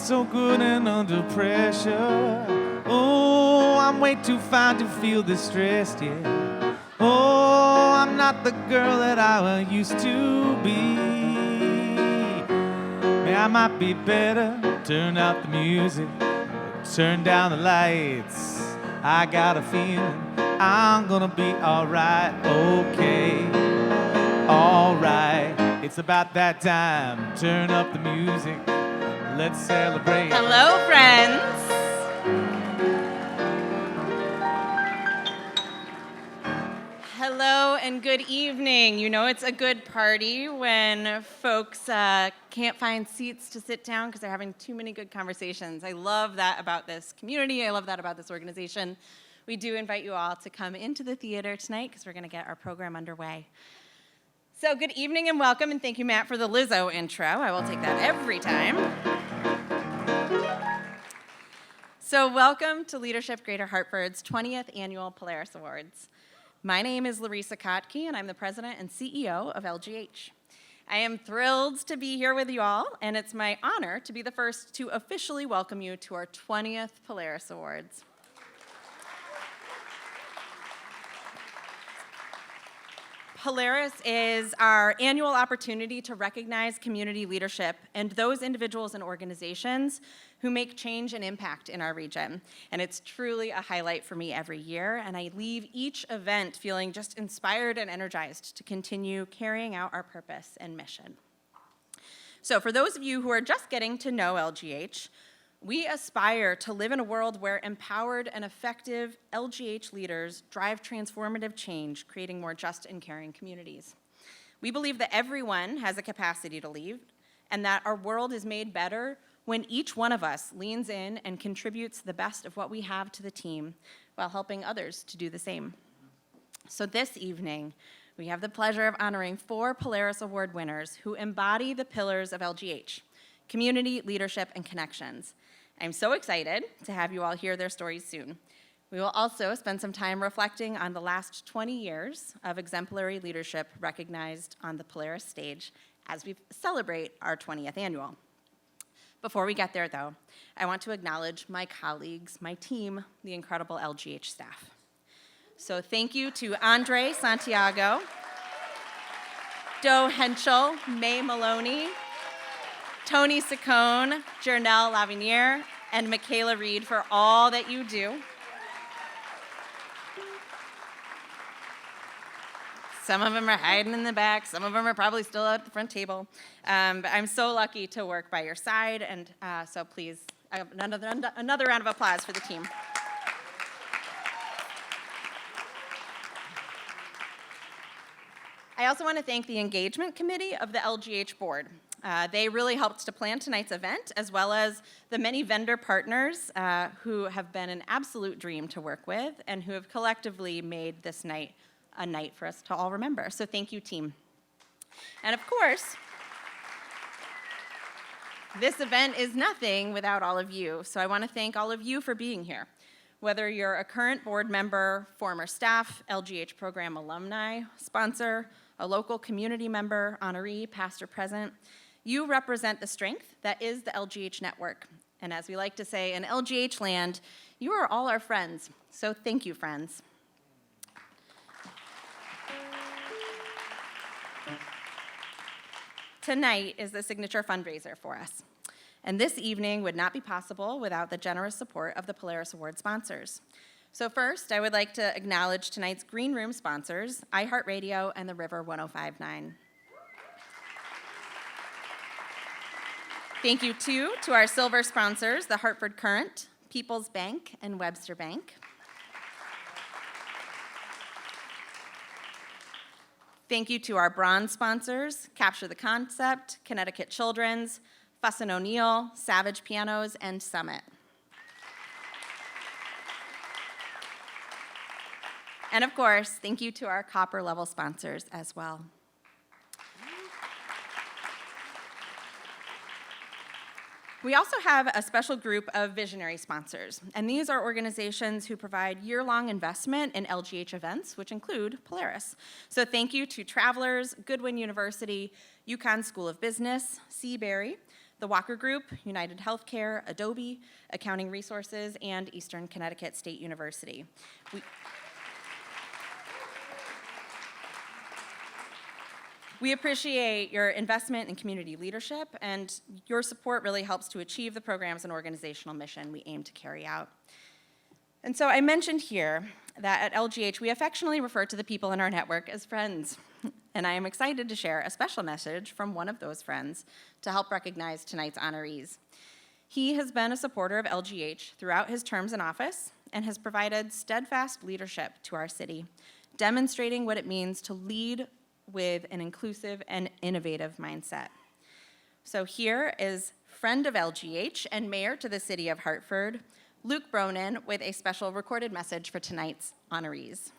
so good and under pressure. Oh, I'm way too fine to feel distressed, yeah. Oh, I'm not the girl that I used to be. I might be better, turn out the music, turn down the lights. I got a feeling I'm gonna be alright, okay, alright. It's about that time, turn up the music, let's celebrate. Hello, friends. Hello and good evening. You know it's a good party when folks can't find seats to sit down because they're having too many good conversations. I love that about this community. I love that about this organization. We do invite you all to come into the theater tonight because we're going to get our program underway. So good evening and welcome, and thank you, Matt, for the Lizzo intro. I will take that every time. So welcome to Leadership Greater Hartford's 20th Annual Polaris Awards. My name is Larissa Kotke, and I'm the president and CEO of LGH. I am thrilled to be here with you all, and it's my honor to be the first to officially welcome you to our 20th Polaris Awards. Polaris is our annual opportunity to recognize community leadership and those individuals and organizations who make change and impact in our region. And it's truly a highlight for me every year, and I leave each event feeling just inspired and energized to continue carrying out our purpose and mission. So for those of you who are just getting to know LGH, we aspire to live in a world where empowered and effective LGH leaders drive transformative change, creating more just and caring communities. We believe that everyone has a capacity to lead, and that our world is made better when each one of us leans in and contributes the best of what we have to the team while helping others to do the same. So this evening, we have the pleasure of honoring 4 Polaris Award winners who embody the pillars of LGH: community, leadership, and connections. I'm so excited to have you all hear their stories soon. We will also spend some time reflecting on the last 20 years of exemplary leadership recognized on the Polaris stage as we celebrate our 20th annual. Before we get there, though, I want to acknowledge my colleagues, my team, the incredible LGH staff. So thank you to Andre Santiago, Doe Henschel, May Maloney, Tony Saccone, Jernelle Lavinier, and Michaela Reed for all that you do. Some of them are hiding in the back. Some of them are probably still at the front table. But I'm so lucky to work by your side, and so please, another round of applause for the team. I also want to thank the engagement committee of the LGH board. They really helped to plan tonight's event, as well as the many vendor partners who have been an absolute dream to work with and who have collectively made this night a night for us to all remember. So thank you, team. And of course, this event is nothing without all of you. So I want to thank all of you for being here. Whether you're a current board member, former staff, LGH program alumni, sponsor, a local community member, honoree, past or present, you represent the strength that is the LGH network. And as we like to say in LGH land, you are all our friends. So thank you, friends. Tonight is the signature fundraiser for us. And this evening would not be possible without the generous support of the Polaris Award sponsors. So first, I would like to acknowledge tonight's Green Room sponsors, iHeartRadio and the River 105.9. Thank you, too, to our silver sponsors, the Hartford Current, People's Bank, and Webster Bank. Thank you to our bronze sponsors, Capture the Concept, Connecticut Children's, Fuss & O'Neill, Savage Pianos, and Summit. And of course, thank you to our copper level sponsors as well. We also have a special group of visionary sponsors, and these are organizations who provide year-long investment in LGH events, which include Polaris. So thank you to Travelers, Goodwin University, UConn School of Business, Seabury, the Walker Group, United Healthcare, Adobe, Accounting Resources, and Eastern Connecticut State University. We appreciate your investment in community leadership, and your support really helps to achieve the programs and organizational mission we aim to carry out. And so I mentioned here that at LGH, we affectionately refer to the people in our network as friends. And I am excited to share a special message from one of those friends to help recognize tonight's honorees. He has been a supporter of LGH throughout his terms in office and has provided steadfast leadership to our city, demonstrating what it means to lead with an inclusive and innovative mindset. So here is friend of LGH and mayor to the city of Hartford, Luke Bronin, with a special recorded message for tonight's honorees.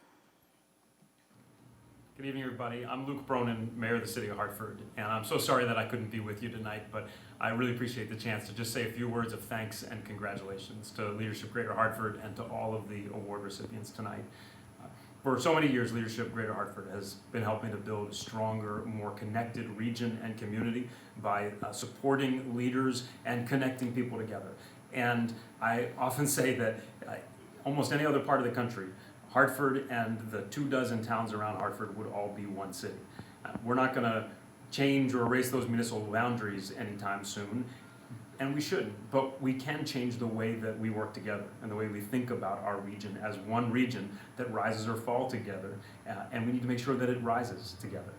Good evening, everybody. I'm Luke Bronin, mayor of the city of Hartford, and I'm so sorry that I couldn't be with you tonight, but I really appreciate the chance to just say a few words of thanks and congratulations to Leadership Greater Hartford and to all of the award recipients tonight. For so many years, Leadership Greater Hartford has been helping to build a stronger, more connected region and community by supporting leaders and connecting people together. And I often say that almost any other part of the country, Hartford and the 24 towns around Hartford would all be one city. We're not going to change or erase those municipal boundaries anytime soon, and we shouldn't, but we can change the way that we work together and the way we think about our region as one region that rises or falls together, and we need to make sure that it rises together.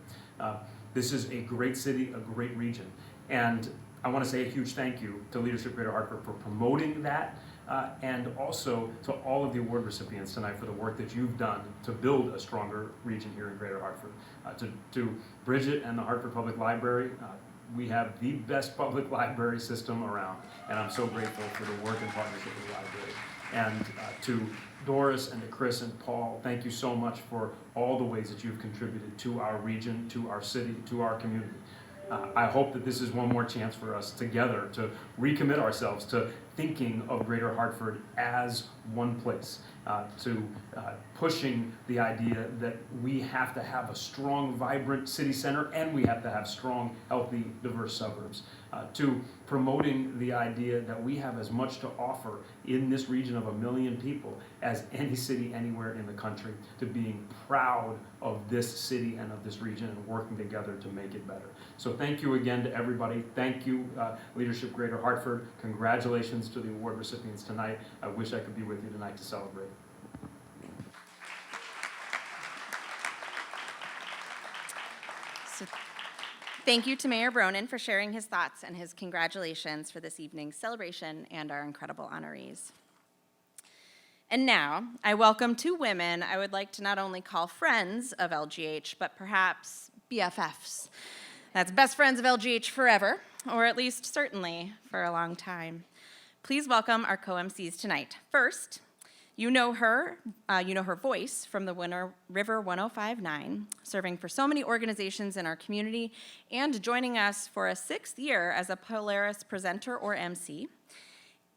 This is a great city, a great region, and I want to say a huge thank you to Leadership Greater Hartford for promoting that, and also to all of the award recipients tonight for the work that you've done to build a stronger region here in Greater Hartford. To Bridget and the Hartford Public Library, we have the best public library system around, and I'm so grateful for the work and partnership with the library. And to Doris and to Chris and Paul, thank you so much for all the ways that you've contributed to our region, to our city, to our community. I hope that this is one more chance for us together to recommit ourselves to thinking of Greater Hartford as one place, to pushing the idea that we have to have a strong, vibrant city center and we have to have strong, healthy, diverse suburbs, to promoting the idea that we have as much to offer in this region of 1 million people as any city anywhere in the country, to being proud of this city and of this region and working together to make it better. So thank you again to everybody. Thank you, Leadership Greater Hartford. Congratulations to the award recipients tonight. I wish I could be with you tonight to celebrate. So thank you to Mayor Bronin for sharing his thoughts and his congratulations for this evening's celebration and our incredible honorees. And now, I welcome 2 women I would like to not only call friends of LGH, but perhaps BFFs. That's best friends of LGH forever, or at least certainly for a long time. Please welcome our co-MCs tonight. First, you know her voice from the River 1059, serving for so many organizations in our community, and joining us for a 6th year as a Polaris presenter or MC.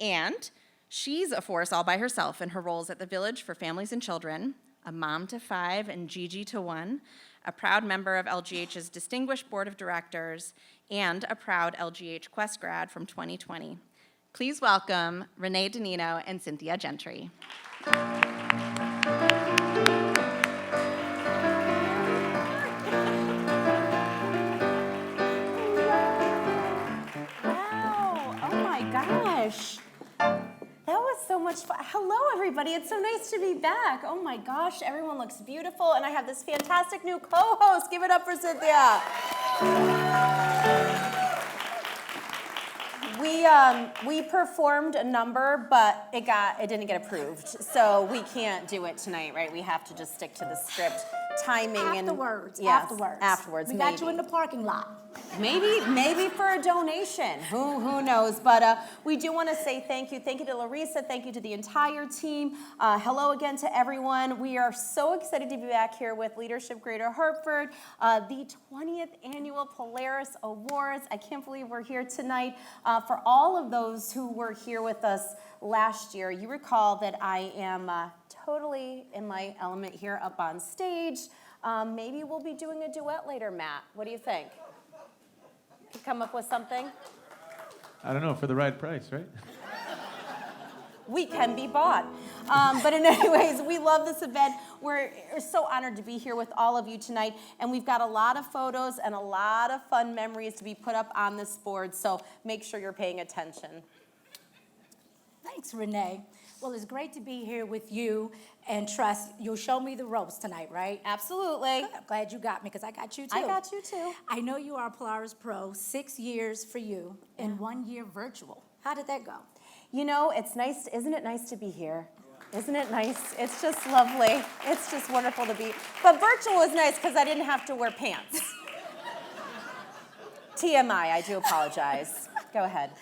And she's a force all by herself in her roles at the Village for Families and Children, a mom to 5 and Gigi to 1, a proud member of LGH's Distinguished Board of Directors, and a proud LGH Quest grad from 2020. Please welcome Renee Danino and Cynthia Gentry. Wow, oh my gosh. That was so much fun. Hello, everybody. It's so nice to be back. Oh my gosh, everyone looks beautiful, and I have this fantastic new co-host. Give it up for Cynthia. We performed a number, but it didn't get approved, so we can't do it tonight, right? We have to just stick to the script, timing, Afterwards. Afterwards. We got you in the parking lot. Maybe for a donation. Who knows? But we do want to say thank you. Thank you to Larissa. Thank you to the entire team. Hello again to everyone. We are so excited to be back here with Leadership Greater Hartford, the 20th Annual Polaris Awards. I can't believe we're here tonight. For all of those who were here with us last year, you recall that I am totally in my element here up on stage. Maybe we'll be doing a duet later, Matt. What do you think? Come up with something? I don't know, for the right price, right? We can be bought. But in anyways, we love this event. We're so honored to be here with all of you tonight. And we've got a lot of photos and a lot of fun memories to be put up on this board. So make sure you're paying attention. Thanks, Renee. Well, it's great to be here with you, and trust you'll show me the ropes tonight, right? Absolutely. Good. I'm glad you got me, because I got you too. I got you too. I know you are a Polaris Pro, 6 years for you, and 1 year virtual. How did that go? You know, it's nice, isn't it nice to be here? Isn't it nice? It's just lovely. It's just wonderful to be. But virtual was nice because I didn't have to wear pants. TMI, I do apologize. Go ahead.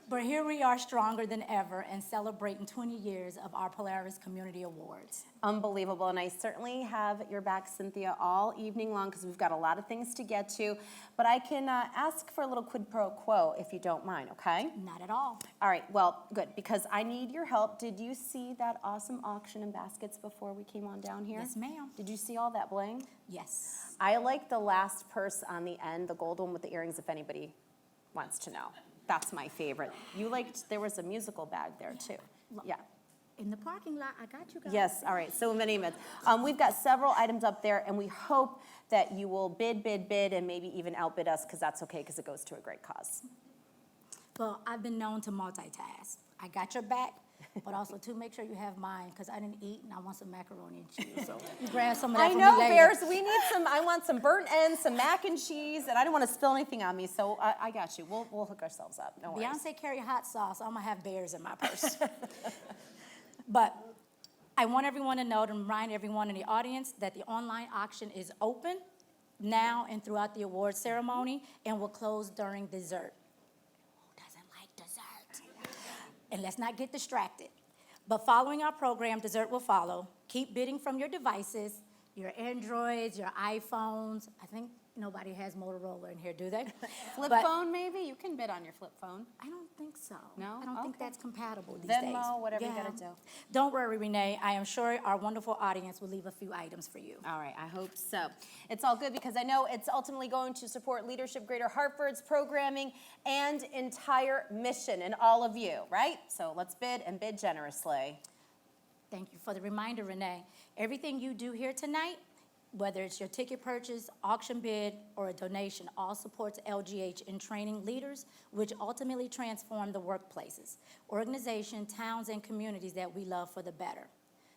But here we are, stronger than ever, and celebrating 20 years of our Polaris Community Awards. Unbelievable, and I certainly have your back, Cynthia, all evening long because we've got a lot of things to get to. But I can ask for a little quid pro quo if you don't mind, okay? Not at all. All right, well, good, because I need your help. Did you see that awesome auction and baskets before we came on down here? Yes, ma'am. Did you see all that bling? Yes. I like the last purse on the end, the gold one with the earrings, if anybody wants to know. That's my favorite. You liked, there was a musical bag there too. Yeah. In the parking lot, I got you guys. Yes, all right, so many minutes. We've got several items up there, and we hope that you will bid, and maybe even outbid us, because that's okay, because it goes to a great cause. Well, I've been known to multitask. I got your back, but also to make sure you have mine, because I didn't eat and I want some macaroni and cheese. So you grab some of that I for know, me later. Bears, we need some, I want some burnt ends, some mac and cheese, and I don't want to spill anything on me, so I got you. We'll hook ourselves up, no worries. Beyonce carry hot sauce. I'm going to have Bears in my purse. But I want everyone to know, to remind everyone in the audience, that the online auction is open now and throughout the award ceremony and will close during dessert. Who doesn't like dessert? And let's not get distracted. But following our program, dessert will follow. Keep bidding from your devices, your Androids, your iPhones. I think nobody has Motorola in here, do they? Flip But phone, maybe? You can bid on your flip phone. I don't think so. No? I don't think Okay. that's compatible these days. Venmo, whatever you gotta do. Don't worry, Renee. I am sure our wonderful audience will leave a few items for you. All right, I hope so. It's all good because I know it's ultimately going to support Leadership Greater Hartford's programming and entire mission and all of you, right? So let's bid and bid generously. Thank you for the reminder, Renee. Everything you do here tonight, whether it's your ticket purchase, auction bid, or a donation, all supports LGH in training leaders, which ultimately transform the workplaces, organizations, towns, and communities that we love for the better.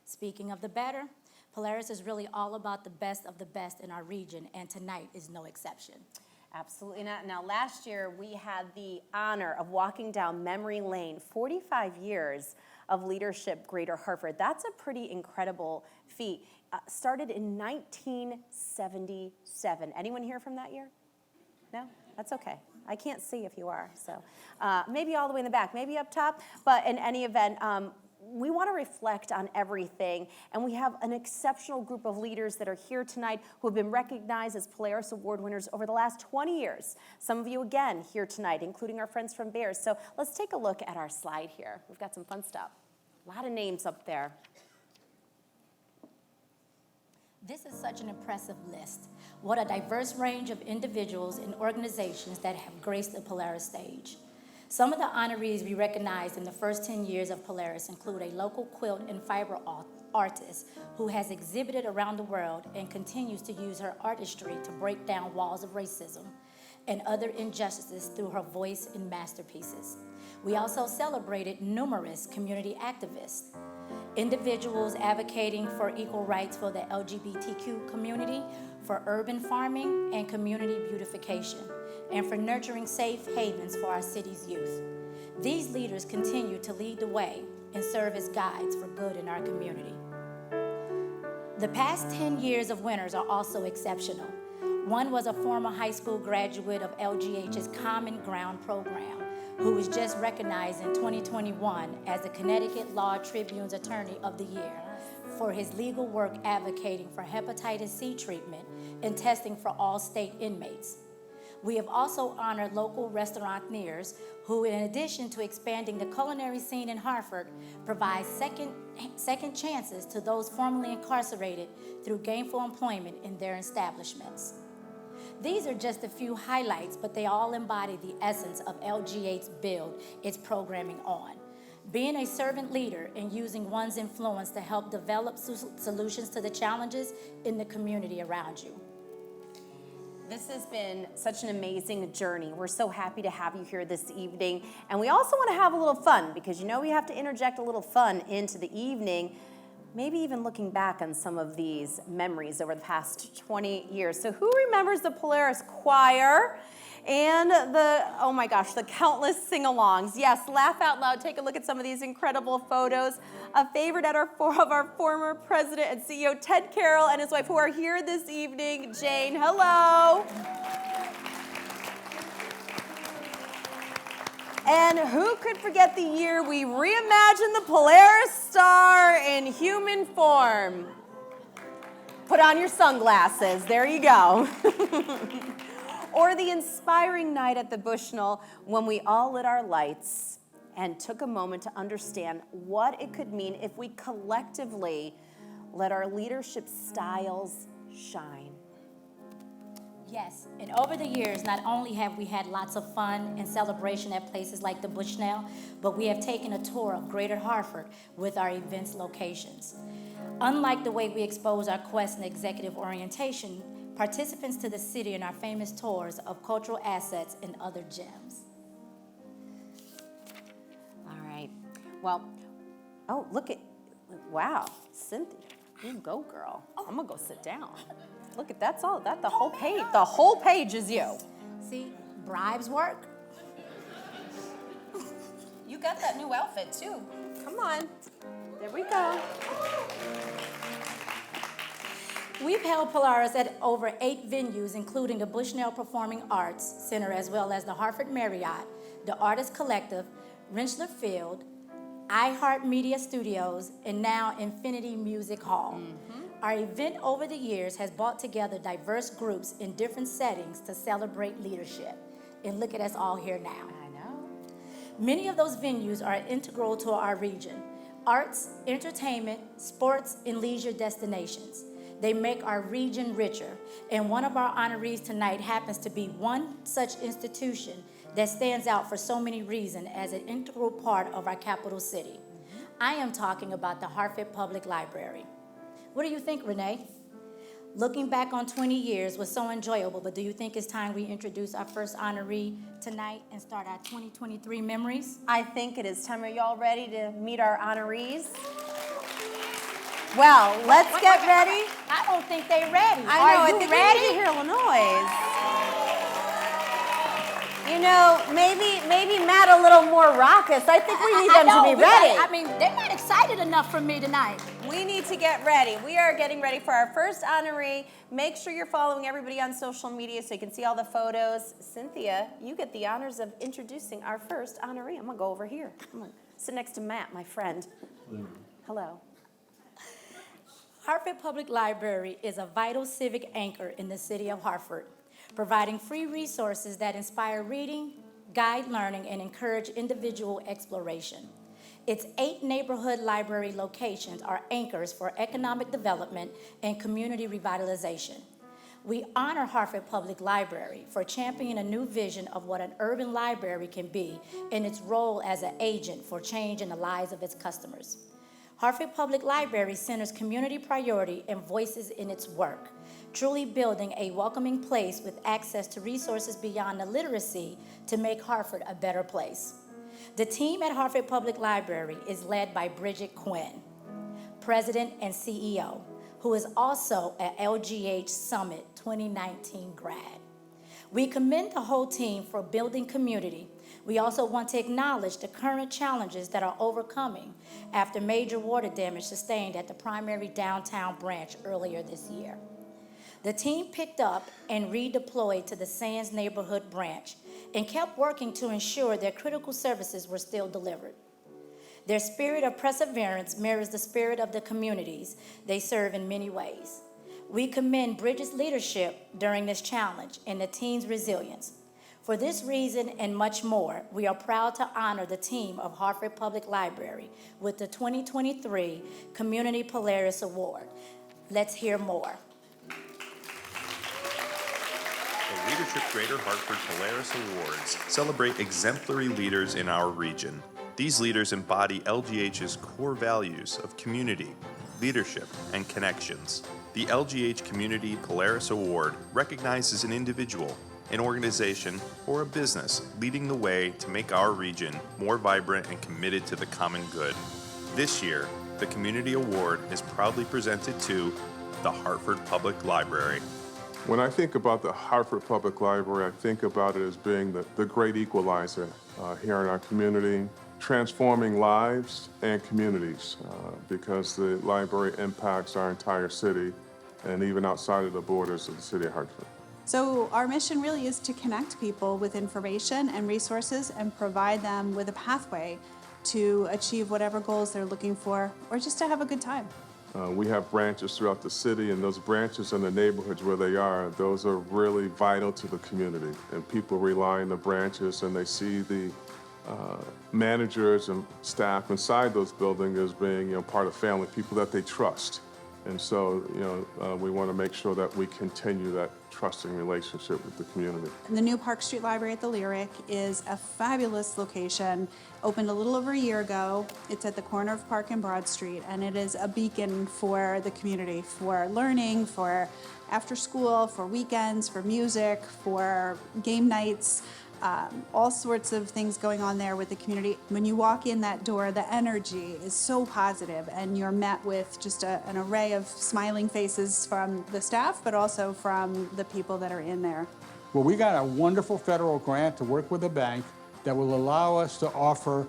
Speaking of the better, Polaris is really all about the best of the best in our region, and tonight is no exception. Absolutely not. Now, last year we had the honor of walking down memory lane, 45 years of Leadership Greater Hartford. That's a pretty incredible feat. Started in 1977. Anyone here from that year? No? That's okay. I can't see if you are, so maybe all the way in the back, maybe up top. But in any event, we want to reflect on everything, and we have an exceptional group of leaders that are here tonight who have been recognized as Polaris Award winners over the last 20 years. Some of you, again, here tonight, including our friends from Bears. So let's take a look at our slide here. We've got some fun stuff. A lot of names up there. This is such an impressive list. What a diverse range of individuals and organizations that have graced the Polaris stage. Some of the honorees we recognized in the first 10 years of Polaris include a local quilt and fiber artist who has exhibited around the world and continues to use her artistry to break down walls of racism and other injustices through her voice and masterpieces. We also celebrated numerous community activists, individuals advocating for equal rights for the LGBTQ community, for urban farming and community beautification, and for nurturing safe havens for our city's youth. These leaders continue to lead the way and serve as guides for good in our community. The past 10 years of winners are also exceptional. One was a former high school graduate of LGH's Common Ground program, who was just recognized in 2021 as the Connecticut Law Tribune's Attorney of the Year for his legal work advocating for hepatitis C treatment and testing for all state inmates. We have also honored local restaurateurs who, in addition to expanding the culinary scene in Hartford, provide second chances to those formerly incarcerated through gainful employment in their establishments. These are just a few highlights, but they all embody the essence of LGH's build its programming on. Being a servant leader and using one's influence to help develop solutions to the challenges in the community around you. This has been such an amazing journey. We're so happy to have you here this evening. And we also want to have a little fun because you know we have to interject a little fun into the evening, maybe even looking back on some of these memories over the past 20 years. So who remembers the Polaris Choir and oh my gosh, the countless sing-alongs? Yes, laugh out loud, take a look at some of these incredible photos. A favorite of our former president and CEO, Ted Carroll, and his wife, who are here this evening. Jane, hello. And who could forget the year we reimagined the Polaris Star in human form? Put on your sunglasses, there you go. Or the inspiring night at the Bushnell when we all lit our lights and took a moment to understand what it could mean if we collectively let our leadership styles shine. Yes, and over the years, not only have we had lots of fun and celebration at places like the Bushnell, but we have taken a tour of Greater Hartford with our events locations. Unlike the way we expose our quest and executive orientation, participants to the city in our famous tours of cultural assets and other gems. All right. Well, oh, wow, Cynthia, you go, girl. I'm gonna go sit down. Look at the whole page. The whole page is you. See, bribes work. You got that new outfit too. Come on. There we go. We've held Polaris at over 8 venues, including the Bushnell Performing Arts Center, as well as the Hartford Marriott, the Artist Collective, Rentschler Field, iHeartMedia Studios, and now Infinity Music Hall. Our event over the years has brought together diverse groups in different settings to celebrate leadership. And look at us all here now. I know. Many of those venues are integral to our region. Arts, entertainment, sports, and leisure destinations. They make our region richer. And one of our honorees tonight happens to be one such institution that stands out for so many reasons as an integral part of our capital city. I am talking about the Hartford Public Library. What do you think, Renee? Looking back on 20 years was so enjoyable, but do you think it's time we introduce our first honoree tonight and start our 2023 memories? I think it is time. Are y'all ready to meet our honorees? Well, let's get ready. I don't think they're ready. I know, Are I you think ready? we need to hear a little noise. You know, maybe Matt a little more raucous. I think we need them to be ready. I mean, they're not excited enough for me tonight. We need to get ready. We are getting ready for our first honoree. Make sure you're following everybody on social media so you can see all the photos. Cynthia, you get the honors of introducing our first honoree. I'm gonna go over here. I'm gonna sit next to Matt, my friend. Hello. Hartford Public Library is a vital civic anchor in the city of Hartford, providing free resources that inspire reading, guide learning, and encourage individual exploration. Its 8 neighborhood library locations are anchors for economic development and community revitalization. We honor Hartford Public Library for championing a new vision of what an urban library can be in its role as an agent for change in the lives of its customers. Hartford Public Library centers community priority and voices in its work, truly building a welcoming place with access to resources beyond the literacy to make Hartford a better place. The team at Hartford Public Library is led by Bridget Quinn, President and CEO, who is also an LGH Summit 2019 grad. We commend the whole team for building community. We also want to acknowledge the current challenges that are overcoming after major water damage sustained at the primary downtown branch earlier this year. The team picked up and redeployed to the Sands neighborhood branch and kept working to ensure their critical services were still delivered. Their spirit of perseverance mirrors the spirit of the communities they serve in many ways. We commend Bridget's leadership during this challenge and the team's resilience. For this reason and much more, we are proud to honor the team of Hartford Public Library with the 2023 Community Polaris Award. Let's hear more. The Leadership Greater Hartford Polaris Awards celebrate exemplary leaders in our region. These leaders embody LGH's core values of community, leadership, and connections. The LGH Community Polaris Award recognizes an individual, an organization, or a business leading the way to make our region more vibrant and committed to the common good. This year, the Community Award is proudly presented to the Hartford Public Library. When I think about the Hartford Public Library, I think about it as being the great equalizer here in our community, transforming lives and communities because the library impacts our entire city and even outside of the borders of the city of Hartford. So our mission really is to connect people with information and resources and provide them with a pathway to achieve whatever goals they're looking for or just to have a good time. We have branches throughout the city, and those branches in the neighborhoods where they are, those are really vital to the community. And people rely on the branches, and they see the managers and staff inside those buildings as being, part of family, people that they trust. And so, we want to make sure that we continue that trusting relationship with the community. The new Park Street Library at the Lyric is a fabulous location. Opened a little over a year ago. It's at the corner of Park and Broad Street, and it is a beacon for the community, for learning, for after school, for weekends, for music, for game nights. All sorts of things going on there with the community. When you walk in that door, the energy is so positive, and you're met with just an array of smiling faces from the staff, but also from the people that are in there. Well, we got a wonderful federal grant to work with a bank that will allow us to offer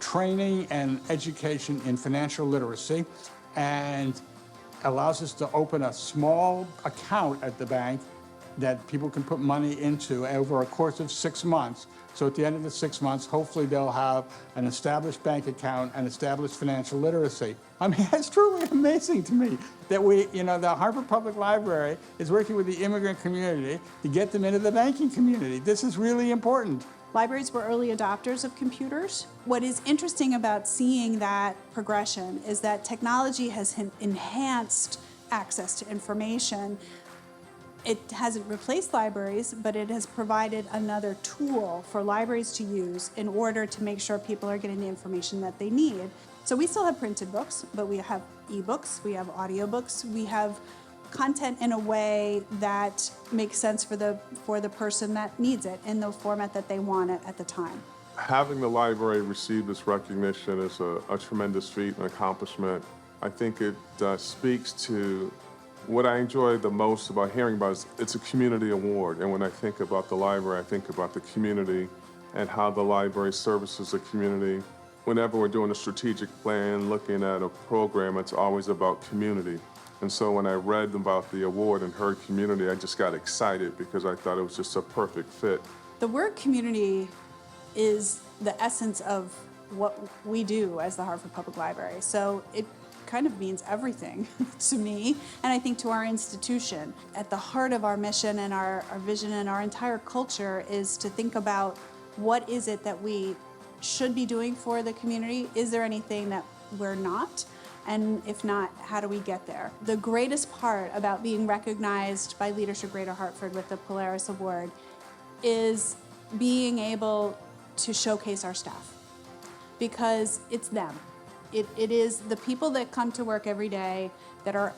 training and education in financial literacy, and allows us to open a small account at the bank that people can put money into over a course of 6 months. So at the end of the 6 months, hopefully they'll have an established bank account and established financial literacy. I mean, it's truly amazing to me that the Hartford Public Library is working with the immigrant community to get them into the banking community. This is really important. Libraries were early adopters of computers. What is interesting about seeing that progression is that technology has enhanced access to information. It hasn't replaced libraries, but it has provided another tool for libraries to use in order to make sure people are getting the information that they need. So we still have printed books, but we have ebooks, we have audiobooks, we have content in a way that makes sense for the person that needs it in the format that they want it at the time. Having the library receive this recognition is a tremendous feat and accomplishment. I think it speaks to what I enjoy the most about hearing about is it's a community award. And when I think about the library, I think about the community and how the library services the community. Whenever we're doing a strategic plan, looking at a program, it's always about community. And so when I read about the award and heard community, I just got excited because I thought it was just a perfect fit. The word community is the essence of what we do as the Hartford Public Library. So it kind of means everything to me, and I think to our institution. At the heart of our mission and our vision and our entire culture is to think about what is it that we should be doing for the community? Is there anything that we're not? And if not, how do we get there? The greatest part about being recognized by Leadership Greater Hartford with the Polaris Award is being able to showcase our staff, because it's them. It is the people that come to work every day that are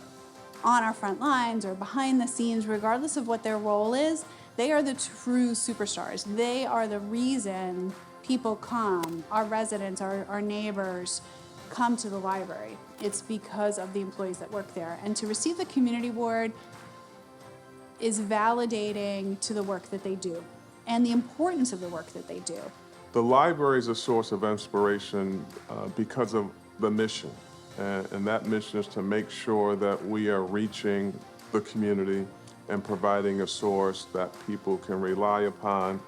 on our front lines or behind the scenes, regardless of what their role is. They are the true superstars. They are the reason people come, our residents, our neighbors, come to the library. It's because of the employees that work there. And to receive the Community Award is validating to the work that they do and the importance of the work that they do. The library is a source of inspiration because of the mission. And that mission is to make sure that we are reaching the community and providing a source that people can rely upon.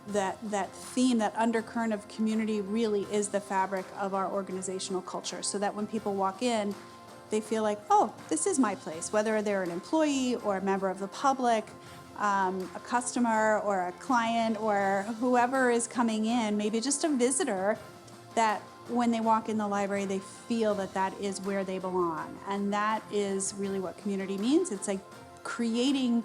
That theme, that undercurrent of community really is the fabric of our organizational culture, so that when people walk in, they feel like, oh, this is my place, whether they're an employee or a member of the public, a customer or a client or whoever is coming in, maybe just a visitor, that when they walk in the library, they feel that that is where they belong. And that is really what community means. It's like creating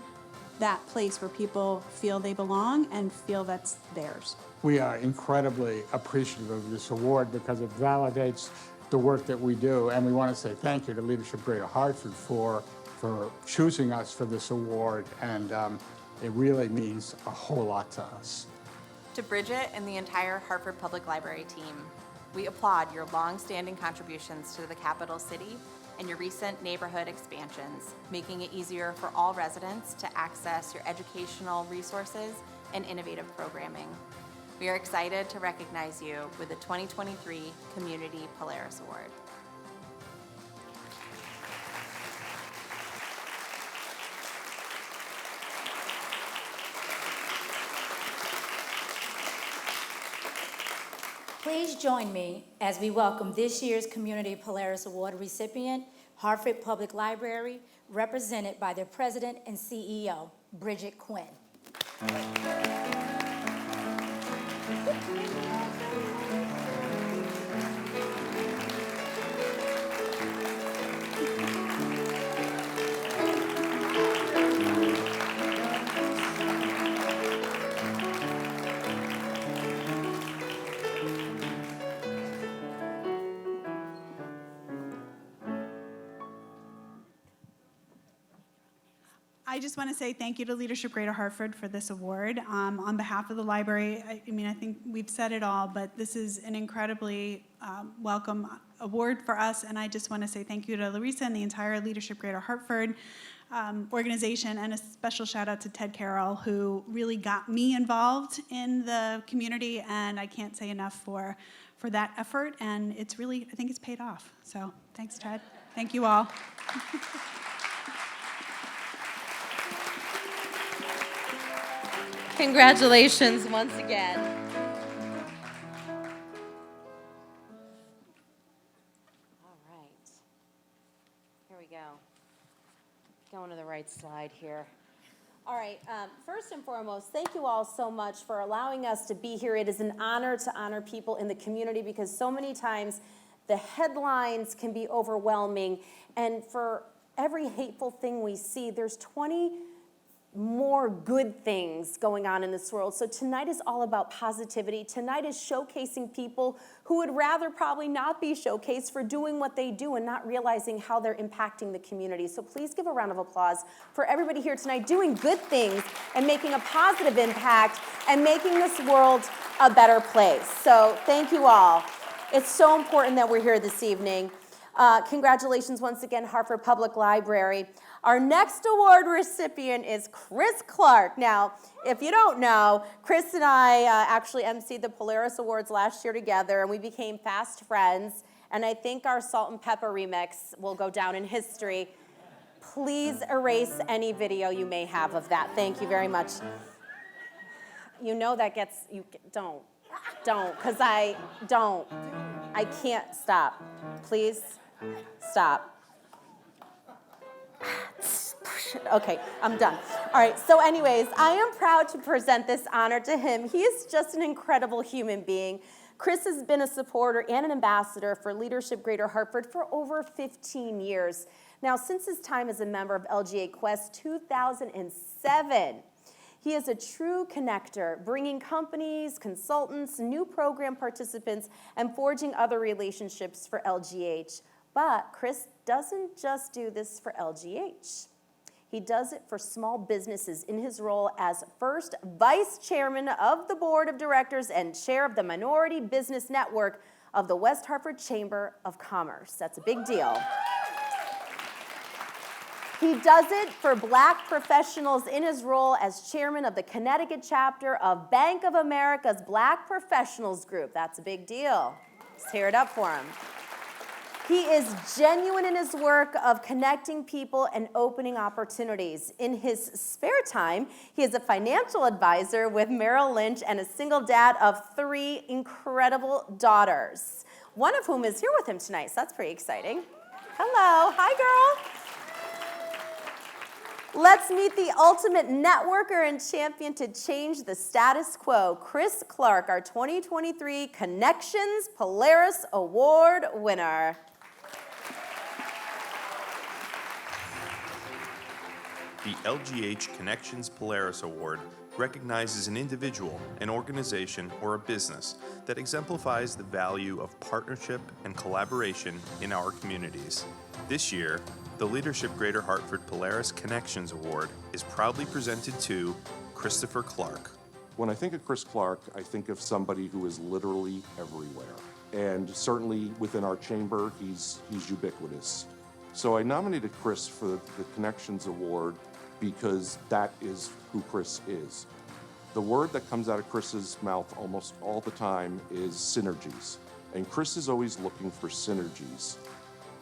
that place where people feel they belong and feel that's theirs. We are incredibly appreciative of this award because it validates the work that we do, and we want to say thank you to Leadership Greater Hartford for choosing us for this award, and it really means a whole lot to us. To Bridget and the entire Hartford Public Library team, we applaud your long-standing contributions to the capital city and your recent neighborhood expansions, making it easier for all residents to access your educational resources and innovative programming. We are excited to recognize you with the 2023 Community Polaris Award. Please join me as we welcome this year's Community Polaris Award recipient, Hartford Public Library, represented by their president and CEO, Bridget Quinn. I just want to say thank you to Leadership Greater Hartford for this award. On behalf of the library, I think we've said it all, but this is an incredibly welcome award for us, and I just want to say thank you to Larissa and the entire Leadership Greater Hartford organization, and a special shout out to Ted Carroll, who really got me involved in the community, and I can't say enough for that effort, and it's really, I think it's paid off. So thanks, Ted. Thank you all. Congratulations once again. All right. Here we go. Going to the right slide here. All right, first and foremost, thank you all so much for allowing us to be here. It is an honor to honor people in the community because so many times the headlines can be overwhelming, and for every hateful thing we see, there's 20 more good things going on in this world. So tonight is all about positivity. Tonight is showcasing people who would rather probably not be showcased for doing what they do and not realizing how they're impacting the community. So please give a round of applause for everybody here tonight doing good things and making a positive impact and making this world a better place. So thank you all. It's so important that we're here this evening. Congratulations once again, Hartford Public Library. Our next award recipient is Chris Clark. Now, if you don't know, Chris and I actually emceed the Polaris Awards last year together, and we became fast friends. And I think our Salt and Pepper remix will go down in history. Please erase any video you may have of that. Thank you very much. You know that gets, don't, because I can't stop. Please stop. Okay, I'm done. All right, so anyways, I am proud to present this honor to him. He is just an incredible human being. Chris has been a supporter and an ambassador for Leadership Greater Hartford for over 15 years. Now, since his time as a member of LGH Quest 2007, he is a true connector, bringing companies, consultants, new program participants, and forging other relationships for LGH. But Chris doesn't just do this for LGH. He does it for small businesses in his role as first vice chairman of the board of directors and chair of the Minority Business Network of the West Hartford Chamber of Commerce. That's a big deal. He does it for Black professionals in his role as chairman of the Connecticut chapter of Bank of America's Black Professionals Group. That's a big deal. Let's tear it up for him. He is genuine in his work of connecting people and opening opportunities. In his spare time, he is a financial advisor with Merrill Lynch and a single dad of 3 incredible daughters, one of whom is here with him tonight, so that's pretty exciting. Hello, hi girl. Let's meet the ultimate networker and champion to change the status quo, Chris Clark, our 2023 Connections Polaris Award winner. The LGH Connections Polaris Award recognizes an individual, an organization, or a business that exemplifies the value of partnership and collaboration in our communities. This year, the Leadership Greater Hartford Polaris Connections Award is proudly presented to Christopher Clark. When I think of Chris Clark, I think of somebody who is literally everywhere. And certainly within our chamber, he's ubiquitous. So I nominated Chris for the Connections Award because that is who Chris is. The word that comes out of Chris's mouth almost all the time is synergies. And Chris is always looking for synergies,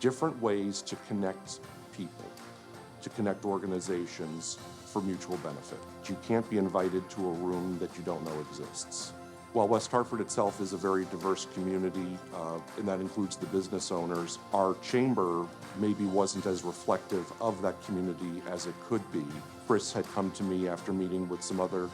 different ways to connect people, to connect organizations for mutual benefit. You can't be invited to a room that you don't know exists. While West Hartford itself is a very diverse community, and that includes the business owners, our chamber maybe wasn't as reflective of that community as it could be. Chris had come to me after meeting with some other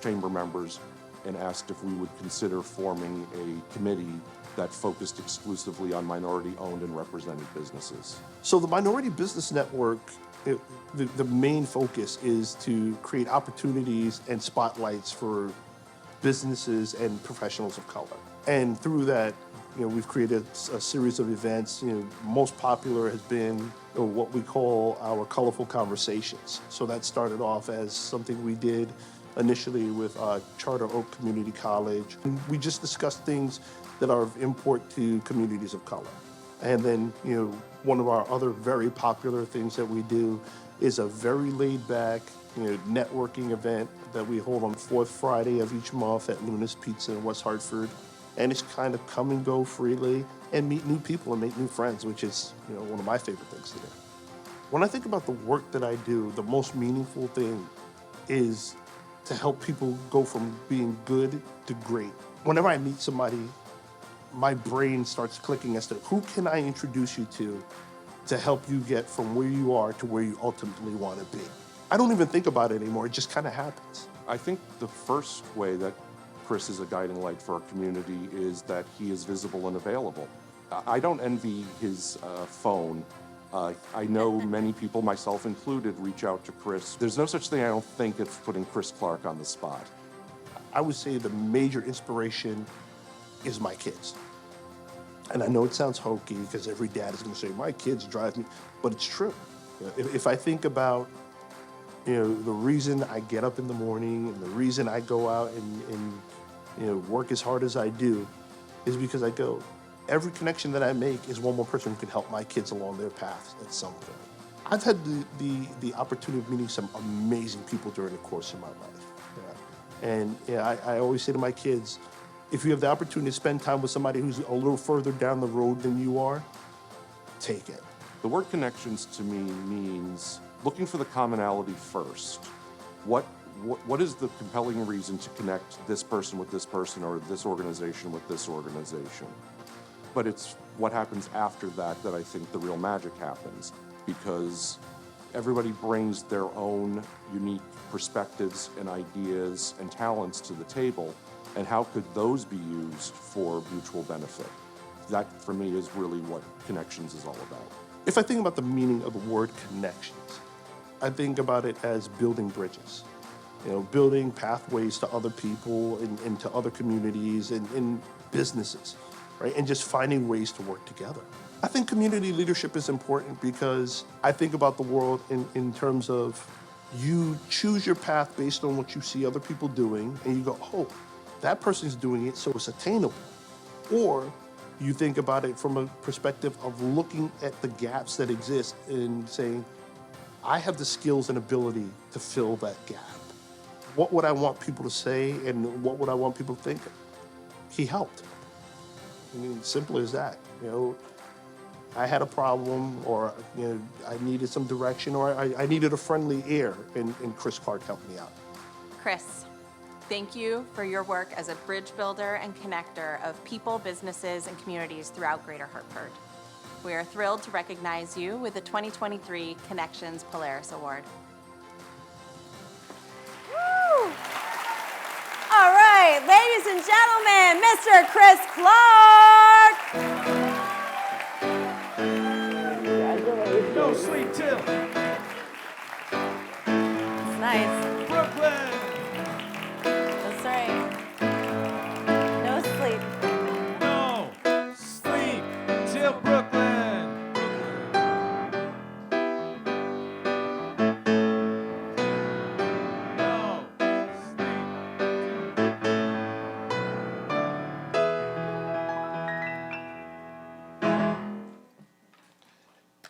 chamber members and asked if we would consider forming a committee that focused exclusively on minority-owned and represented businesses. So the Minority Business Network, the main focus is to create opportunities and spotlights for businesses and professionals of color. And through that, we've created a series of events. Most popular has been what we call our Colorful Conversations. So that started off as something we did initially with Charter Oak Community College. And we just discussed things that are of import to communities of color. And then, one of our other very popular things that we do is a very laid-back, networking event that we hold on the fourth Friday of each month at Luna's Pizza in West Hartford. And it's kind of come and go freely and meet new people and make new friends, which is, one of my favorite things to do. When I think about the work that I do, the most meaningful thing is to help people go from being good to great. Whenever I meet somebody, my brain starts clicking as to who can I introduce you to help you get from where you are to where you ultimately want to be. I don't even think about it anymore. It just kind of happens. I think the first way that Chris is a guiding light for our community is that he is visible and available. I don't envy his phone. I know many people, myself included, reach out to Chris. There's no such thing, I don't think, as putting Chris Clark on the spot. I would say the major inspiration is my kids. And I know it sounds hokey because every dad is going to say, my kids drive me, but it's true. If I think about the reason I get up in the morning and the reason I go out and work as hard as I do is because I go, every connection that I make is one more person who can help my kids along their path at some point. I've had the opportunity of meeting some amazing people during the course of my life. And I always say to my kids, if you have the opportunity to spend time with somebody who's a little further down the road than you are, take it. The word connections to me means looking for the commonality first. What is the compelling reason to connect this person with this person or this organization with this organization? But it's what happens after that I think the real magic happens, because everybody brings their own unique perspectives and ideas and talents to the table, and how could those be used for mutual benefit? That, for me, is really what Connections is all about. If I think about the meaning of the word connections, I think about it as building bridges. Building pathways to other people and to other communities and businesses, right? And just finding ways to work together. I think community leadership is important because I think about the world in terms of you choose your path based on what you see other people doing, and you go, oh, that person's doing it, so it's attainable. Or you think about it from a perspective of looking at the gaps that exist and saying, I have the skills and ability to fill that gap. What would I want people to say and what would I want people to think? He helped. I mean, simple as that. I had a problem, or I needed some direction, or I needed a friendly ear, and Chris Clark helped me out. Chris, thank you for your work as a bridge builder and connector of people, businesses, and communities throughout Greater Hartford. We are thrilled to recognize you with the 2023 Connections Polaris Award. Woo! All right, ladies and gentlemen, Mr. Chris Clark. No sleep till.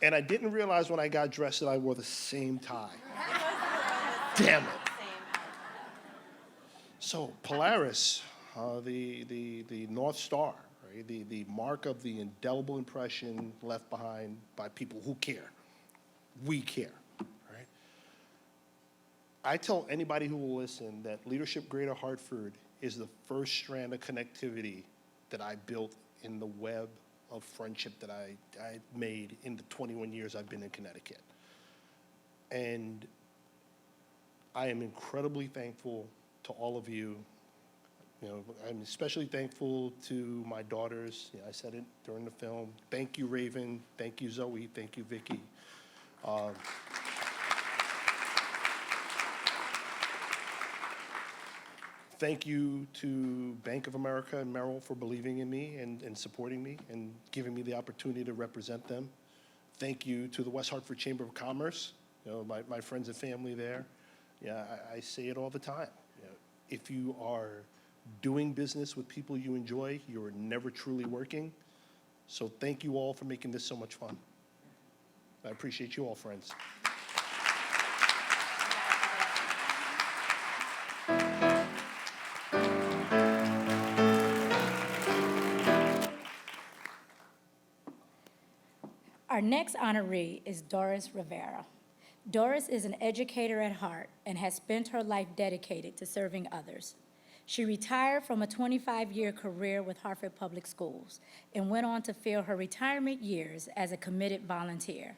And I didn't realize when I got dressed that I wore the same tie. Damn it. So Polaris, the North Star, right? The mark of the indelible impression left behind by people who care. We care, right? I tell anybody who will listen that Leadership Greater Hartford is the first strand of connectivity that I built in the web of friendship that I made in the 21 years I've been in Connecticut. And I am incredibly thankful to all of you. You know, I'm especially thankful to my daughters. You know, I said it during the film. Thank you, Raven. Thank you, Zoe. Thank you, Vicky. Thank you to Bank of America and Merrill for believing in me and supporting me and giving me the opportunity to represent them. Thank you to the West Hartford Chamber of Commerce, you know, my friends and family there. Yeah, I say it all the time. You know, if you are doing business with people you enjoy, you're never truly working. So thank you all for making this so much fun. I appreciate you all, friends. Our next honoree is Doris Rivera. Doris is an educator at heart and has spent her life dedicated to serving others. She retired from a 25-year career with Hartford Public Schools and went on to fill her retirement years as a committed volunteer.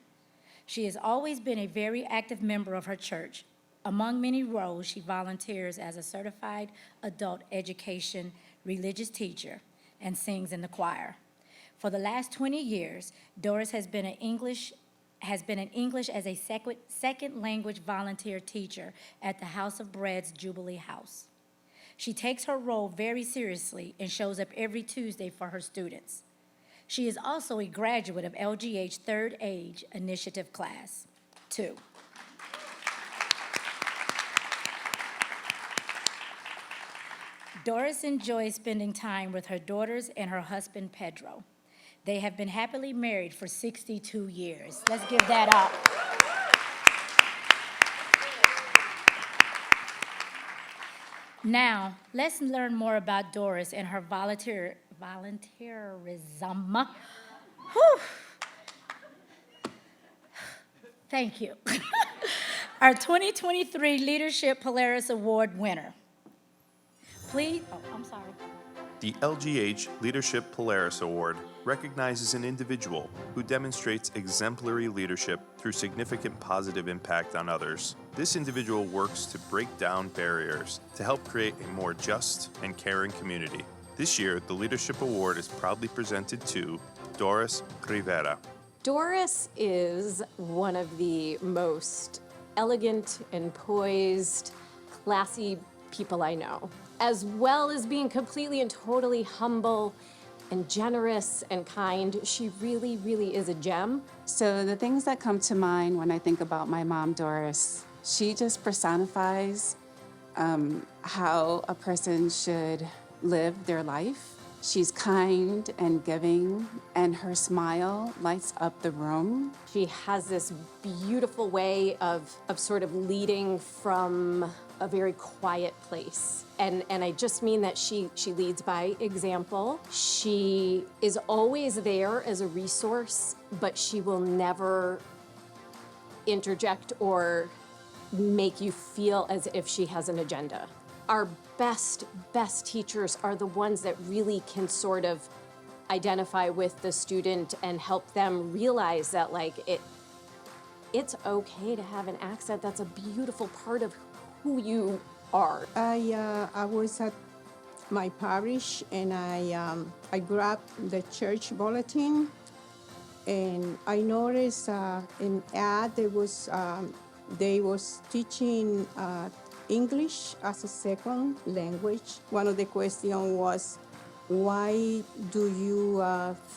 She has always been a very active member of her church. Among many roles, she volunteers as a certified adult education religious teacher and sings in the choir. For the last 20 years, Doris has been an English as a second language volunteer teacher at the House of Bread's Jubilee House. She takes her role very seriously and shows up every Tuesday for her students. She is also a graduate of LGH Third Age Initiative Class 2. Doris enjoys spending time with her daughters and her husband, Pedro. They have been happily married for 62 years. Let's give that up. Now, let's learn more about Doris and her volunteerism. Whew. Thank you. Our 2023 Leadership Polaris Award winner. Please, I'm sorry. The LGH Leadership Polaris Award recognizes an individual who demonstrates exemplary leadership through significant positive impact on others. This individual works to break down barriers to help create a more just and caring community. This year, the Leadership Award is proudly presented to Doris Rivera. Doris is one of the most elegant and poised, classy people I know, as well as being completely and totally humble and generous and kind. She really, really is a gem. So the things that come to mind when I think about my mom, Doris, she just personifies how a person should live their life. She's kind and giving, and her smile lights up the room. She has this beautiful way of sort of leading from a very quiet place. And I just mean that she leads by example. She is always there as a resource, but she will never interject or make you feel as if she has an agenda. Our best teachers are the ones that really can sort of identify with the student and help them realize that, like, it's okay to have an accent. That's a beautiful part of who you are. I was at my parish and I grabbed the church bulletin and I noticed an ad that was they was teaching English as a second language. One of the questions was, why do you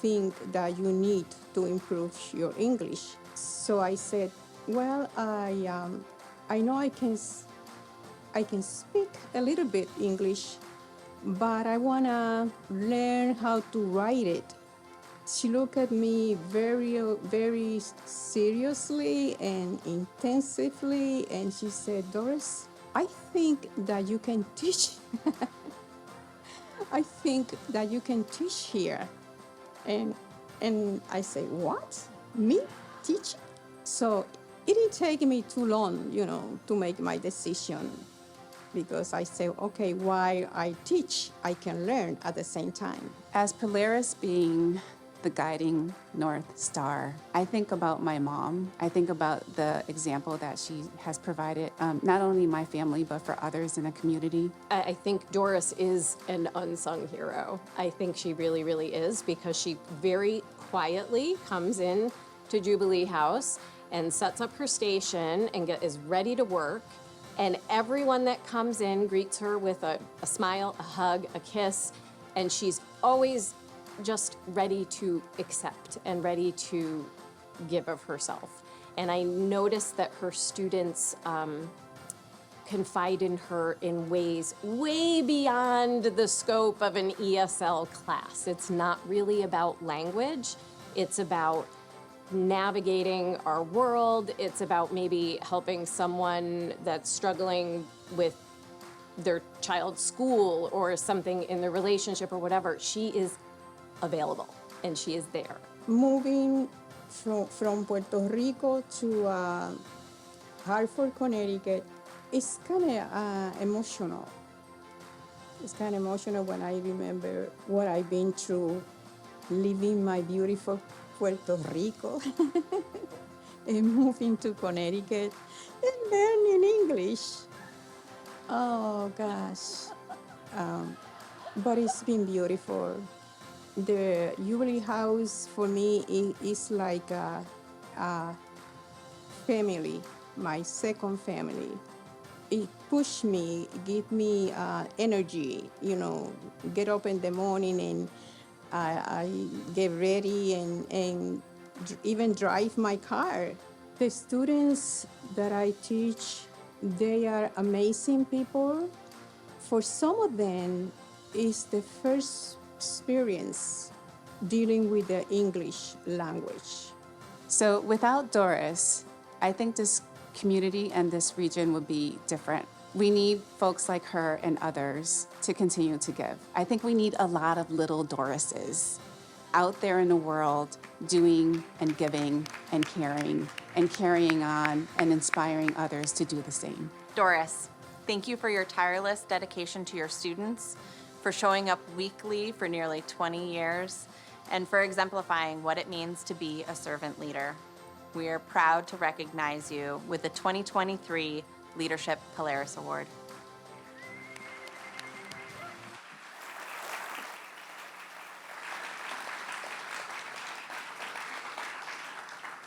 think that you need to improve your English? So I said, well, I know I can speak a little bit English, but I want to learn how to write it. she looked at me very seriously and intensively, and she said, Doris, I think that you can teach. I think that you can teach here. And I say, what? Me teaching? So it didn't take me too long, to make my decision, because I say, okay, while I teach, I can learn at the same time. As Polaris being the guiding North Star, I think about my mom. I think about the example that she has provided, not only my family, but for others in the community. I think Doris is an unsung hero. I think she really, really is, because she very quietly comes in to Jubilee House and sets up her station and is ready to work. And everyone that comes in greets her with a smile, a hug, a kiss, and she's always just ready to accept and ready to give of herself. And I noticed that her students confide in her in ways way beyond the scope of an ESL class. It's not really about language. It's about navigating our world. It's about maybe helping someone that's struggling with their child's school or something in the relationship or whatever. She is available and she is there. Moving from Puerto Rico to Hartford, Connecticut, it's kind of emotional. It's kind of emotional when I remember what I've been through leaving my beautiful Puerto Rico and moving to Connecticut and learning English. Oh gosh. But it's been beautiful. The Jubilee House for me is like a family, my second family. It pushed me, give me energy, get up in the morning and I get ready and even drive my car. The students that I teach, they are amazing people. For some of them, it's the first experience dealing with the English language. So without Doris, I think this community and this region would be different. We need folks like her and others to continue to give. I think we need a lot of little Dorises out there in the world doing and giving and carrying on and inspiring others to do the same. Doris, thank you for your tireless dedication to your students, for showing up weekly for nearly 20 years, and for exemplifying what it means to be a servant leader. We are proud to recognize you with the 2023 Leadership Polaris Award.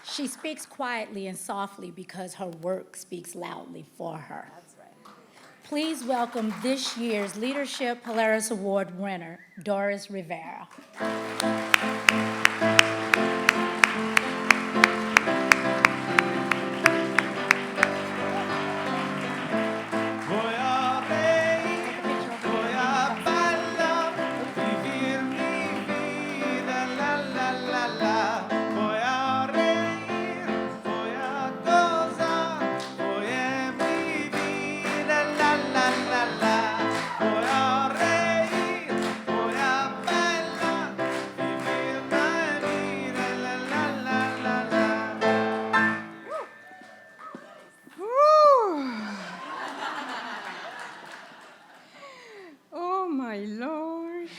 She speaks quietly and softly because her work speaks loudly for her. That's right. Please welcome this year's Leadership Polaris Award winner, Doris Rivera. Oh my Lord.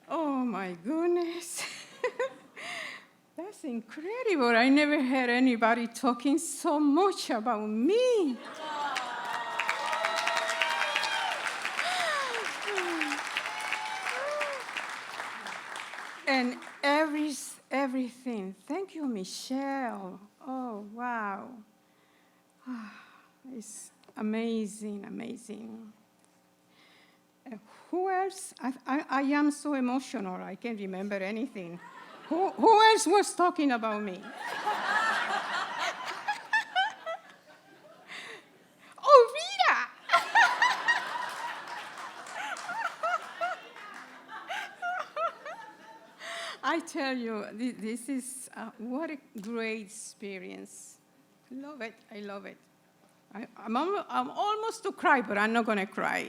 Oh my goodness. That's incredible. I never heard anybody talking so much about me. And everything. Thank you, Michelle. Oh, wow. It's amazing, amazing. Who else? I am so emotional, I can't remember anything. Who else was talking about me? Oh, Rita! I tell you, this is what a great experience. Love it. I love it. I'm almost to cry, but I'm not going to cry.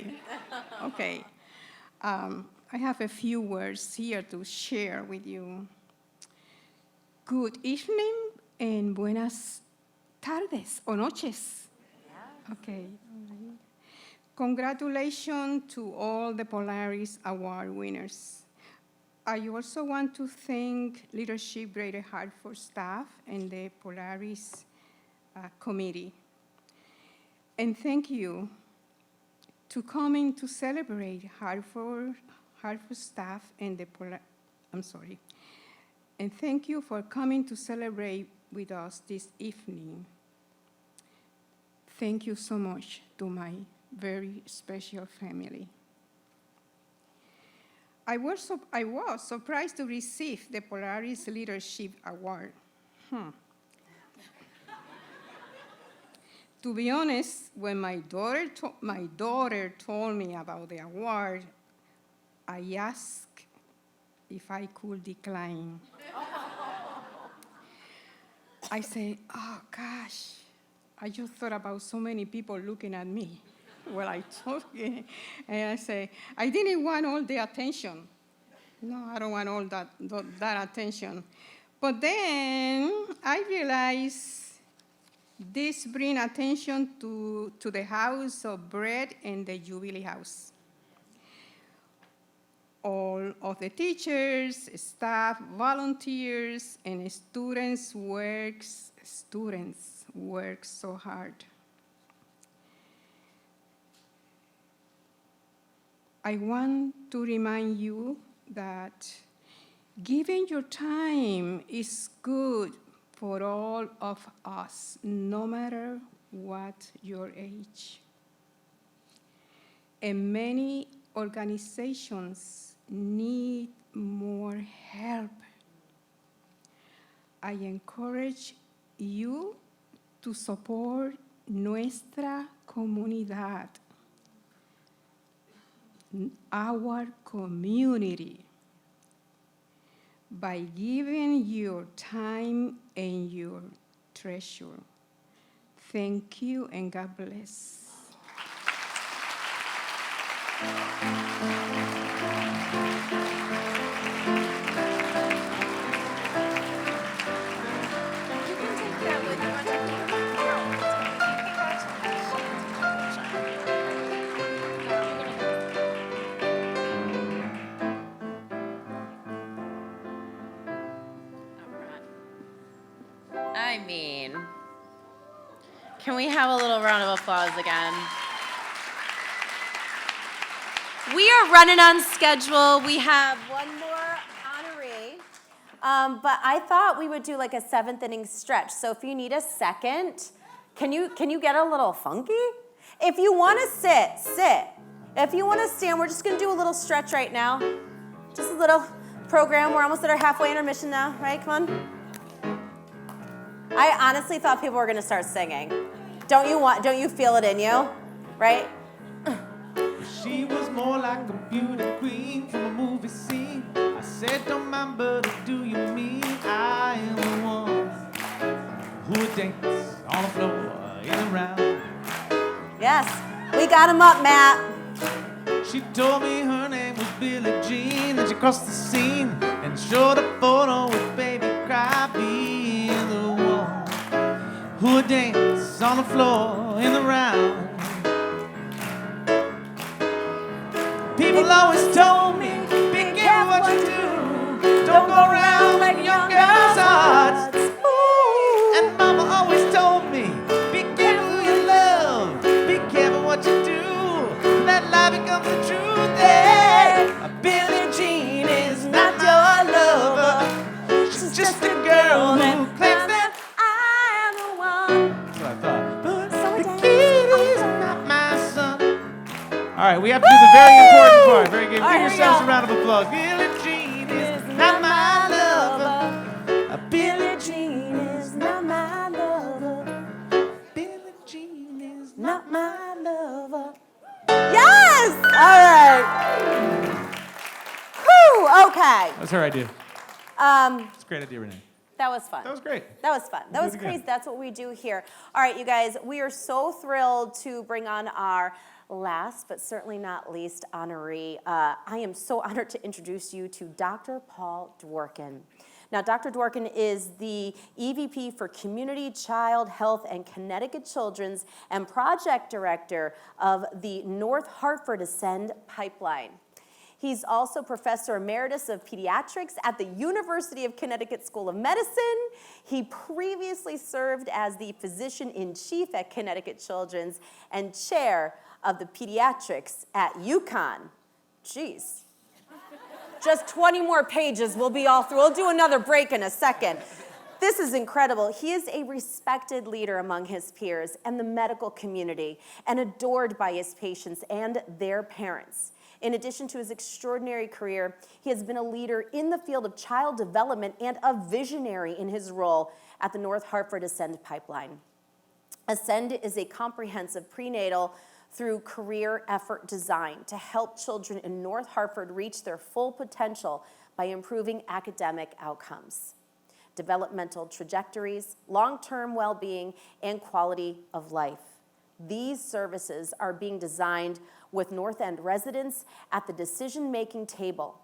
Okay. I have a few words here to share with you. Good evening and buenas tardes o noches. Yeah. Okay. Congratulations to all the Polaris Award winners. I also want to thank Leadership Greater Hartford staff and the Polaris committee. And thank you to coming to celebrate Hartford staff and the And thank you for coming to celebrate with us this evening. Thank you so much to my very special family. I was surprised to receive the Polaris Leadership Award. To be honest, when my daughter told me about the award, I asked if I could decline. I said, oh gosh, I just thought about so many people looking at me. Well, I told you, and I said, I didn't want all the attention. No, I don't want all that attention. But then I realized this brings attention to the House of Bread and the Jubilee House. All of the teachers, staff, volunteers, and students work so hard. I want to remind you that giving your time is good for all of us, no matter what your age. And many organizations need more help. I encourage you to support nuestra comunidad, our community, by giving your time and your treasure. Thank you and God bless. I mean, can we have a little round of applause again? We are running on schedule. We have One more honoree, but I thought we would do like a 7th inning stretch. So if you need a second, can you get a little funky? If you want to sit. If you want to stand, we're just going to do a little stretch right now. Just a little program. We're almost at our halfway intermission now, right? Come on. I honestly thought people were going to start singing. Don't you feel it in you? Right? She was more like a beauty queen from a movie scene. I said, don't mind, but do you mean I am the one who would dance on the floor in a round? Yes, we got him up, Matt. She told me her name was Billie Jean. Then she crossed the scene and showed a photo with baby cry, being the one who would dance on the floor in the round. People always told me, be careful what you do. Don't go around breaking young girls' hearts. Ooh. And Mama always told me, be careful who you love. Be careful what you do. That lie becomes the truth. Hey, Billie Jean is not your lover. She's just a girl who claims that I am the one. That's what I thought. But the kid is not my son. All right, we have to do the very important part. Very good. Give yourselves a round of applause. Billie Jean is not my lover. Billie Jean is not my lover. Billie Jean is not my lover. Yes! All right. Whew, okay. That's her idea. It's a great idea, Renee. That was fun. That was great. That was fun. That Do was it again. crazy. That's what we do here. All right, you guys, we are so thrilled to bring on our last, but certainly not least, honoree. I am so honored to introduce you to Dr. Paul Dworkin. Now, Dr. Dworkin is the EVP for Community, Child Health, and Connecticut Children's and Project Director of the North Hartford Ascend Pipeline. He's also Professor Emeritus of Pediatrics at the University of Connecticut School of Medicine. He previously served as the Physician-in-Chief at Connecticut Children's and Chair of the Pediatrics at UConn. Jeez. Just 20 more pages, we'll be all through. We'll do another break in a second. This is incredible. He is a respected leader among his peers and the medical community and adored by his patients and their parents. In addition to his extraordinary career, he has been a leader in the field of child development and a visionary in his role at the North Hartford Ascend Pipeline. Ascend is a comprehensive prenatal through career effort design to help children in North Hartford reach their full potential by improving academic outcomes, developmental trajectories, long-term well-being, and quality of life. These services are being designed with North End residents at the decision-making table.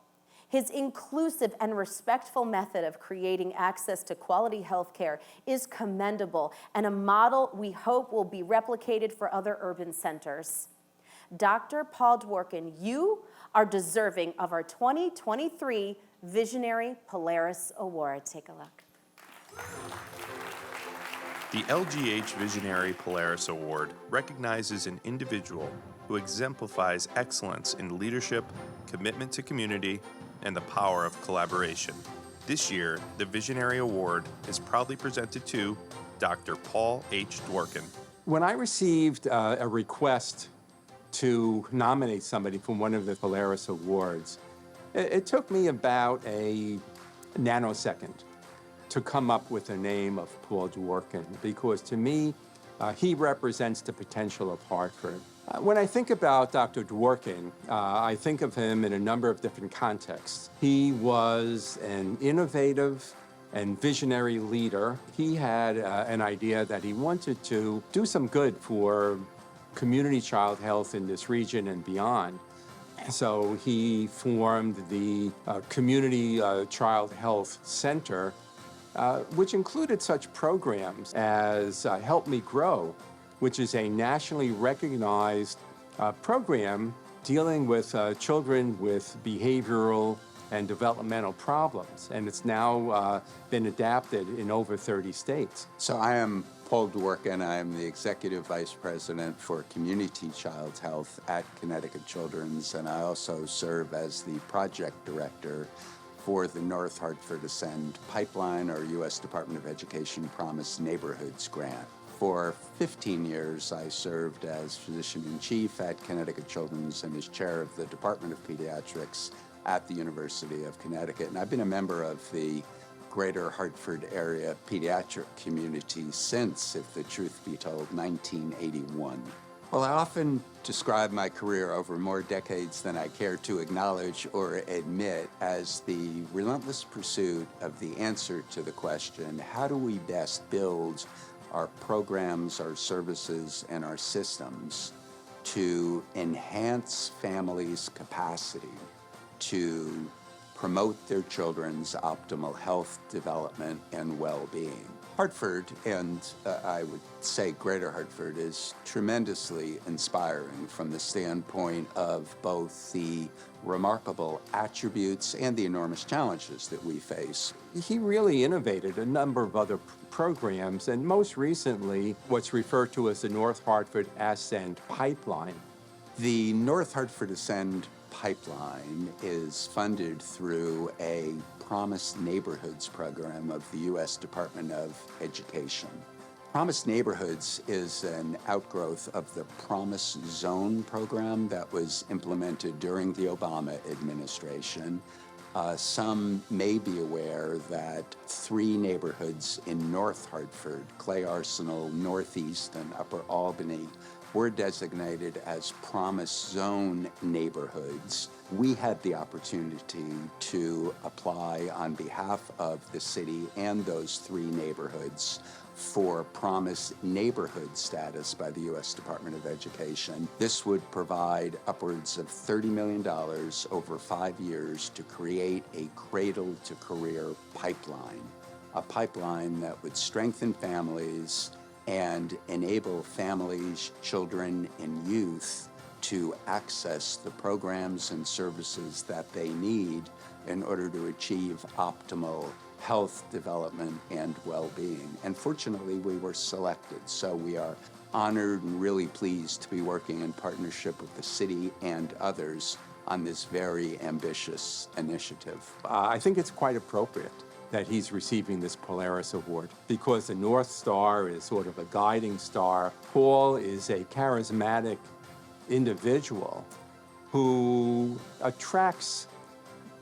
His inclusive and respectful method of creating access to quality health care is commendable and a model we hope will be replicated for other urban centers. Dr. Paul Dworkin, you are deserving of our 2023 Visionary Polaris Award. Take a look. The LGH Visionary Polaris Award recognizes an individual who exemplifies excellence in leadership, commitment to community, and the power of collaboration. This year, the Visionary Award is proudly presented to Dr. Paul H. Dworkin. When I received a request to nominate somebody for one of the Polaris Awards, it took me about a nanosecond to come up with the name of Paul Dworkin, because to me, he represents the potential of Hartford. When I think about Dr. Dworkin, I think of him in a number of different contexts. He was an innovative and visionary leader. He had an idea that he wanted to do some good for community child health in this region and beyond. So he formed the Community Child Health Center, which included such programs as Help Me Grow, which is a nationally recognized program dealing with children with behavioral and developmental problems. And it's now been adapted in over 30 states. So I am Paul Dworkin. I am the Executive Vice President for Community Child Health at Connecticut Children's, and I also serve as the Project Director for the North Hartford Ascend Pipeline, or U.S. Department of Education Promise Neighborhoods Grant. For 15 years, I served as Physician-in-Chief at Connecticut Children's and as Chair of the Department of Pediatrics at the University of Connecticut. And I've been a member of the Greater Hartford area pediatric community since, if the truth be told, 1981. Well, I often describe my career over more decades than I care to acknowledge or admit as the relentless pursuit of the answer to the question, how do we best build our programs, our services, and our systems to enhance families' capacity to promote their children's optimal health, development, and well-being. Hartford, and I would say Greater Hartford, is tremendously inspiring from the standpoint of both the remarkable attributes and the enormous challenges that we face. He really innovated a number of other programs, and most recently, what's referred to as the North Hartford Ascend Pipeline. The North Hartford Ascend Pipeline is funded through a Promise Neighborhoods program of the U.S. Department of Education. Promise Neighborhoods is an outgrowth of the Promise Zone program that was implemented during the Obama administration. Some may be aware that 3 neighborhoods in North Hartford, Clay Arsenal, Northeast, and Upper Albany, were designated as Promise Zone neighborhoods. We had the opportunity to apply on behalf of the city and those 3 neighborhoods for Promise Neighborhood status by the U.S. Department of Education. This would provide upwards of $30 million over 5 years to create a cradle-to-career pipeline, a pipeline that would strengthen families and enable families, children, and youth to access the programs and services that they need in order to achieve optimal health, development, and well-being. And fortunately, we were selected, so we are honored and really pleased to be working in partnership with the city and others on this very ambitious initiative. I think it's quite appropriate that he's receiving this Polaris Award because the North Star is sort of a guiding star. Paul is a charismatic individual who attracts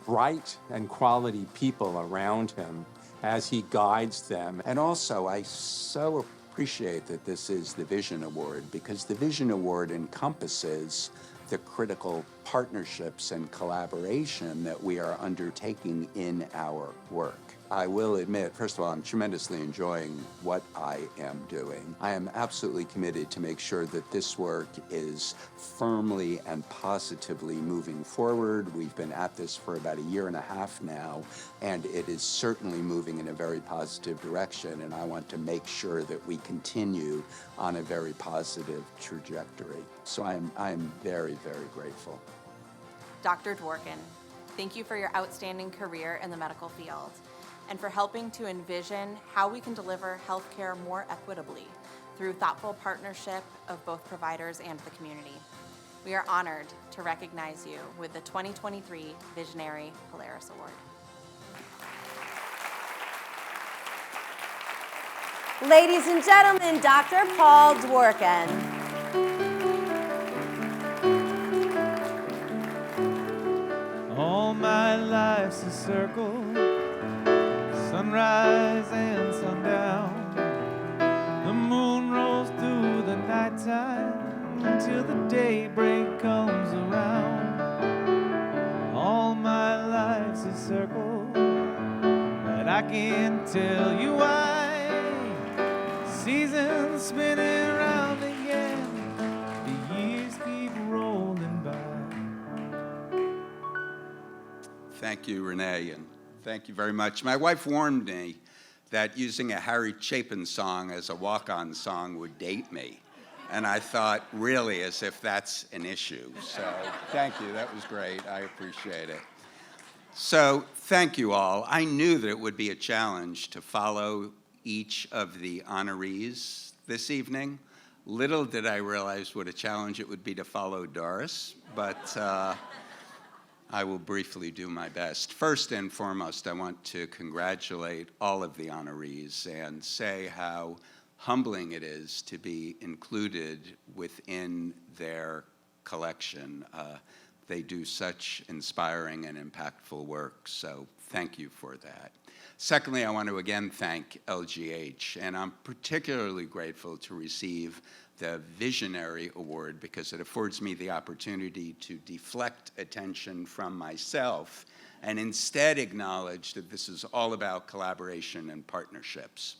bright and quality people around him as he guides them. And also, I so appreciate that this is the Vision Award, because the Vision Award encompasses the critical partnerships and collaboration that we are undertaking in our work. I will admit, first of all, I'm tremendously enjoying what I am doing. I am absolutely committed to make sure that this work is firmly and positively moving forward. We've been at this for about 1.5 years now, and it is certainly moving in a very positive direction, and I want to make sure that we continue on a very positive trajectory. So I am very, very grateful. Dr. Dworkin, thank you for your outstanding career in the medical field and for helping to envision how we can deliver healthcare more equitably through thoughtful partnership of both providers and the community. We are honored to recognize you with the 2023 Visionary Polaris Award. Ladies and gentlemen, Dr. Paul Dworkin. All my life's a circle, sunrise and sundown. The moon rolls through the nighttime until the daybreak comes around. All my life's a circle, but I can't tell you why. Seasons spinning round again, the years keep rolling by. Thank you, Renee, and thank you very much. My wife warned me that using a Harry Chapin song as a walk-on song would date me. And I thought, really, as if that's an issue. So thank you, that was great, I appreciate it. So thank you all. I knew that it would be a challenge to follow each of the honorees this evening. Little did I realize what a challenge it would be to follow Doris, but I will briefly do my best. First and foremost, I want to congratulate all of the honorees and say how humbling it is to be included within their collection. They do such inspiring and impactful work, so thank you for that. Secondly, I want to again thank LGH, and I'm particularly grateful to receive the Visionary Award because it affords me the opportunity to deflect attention from myself and instead acknowledge that this is all about collaboration and partnerships.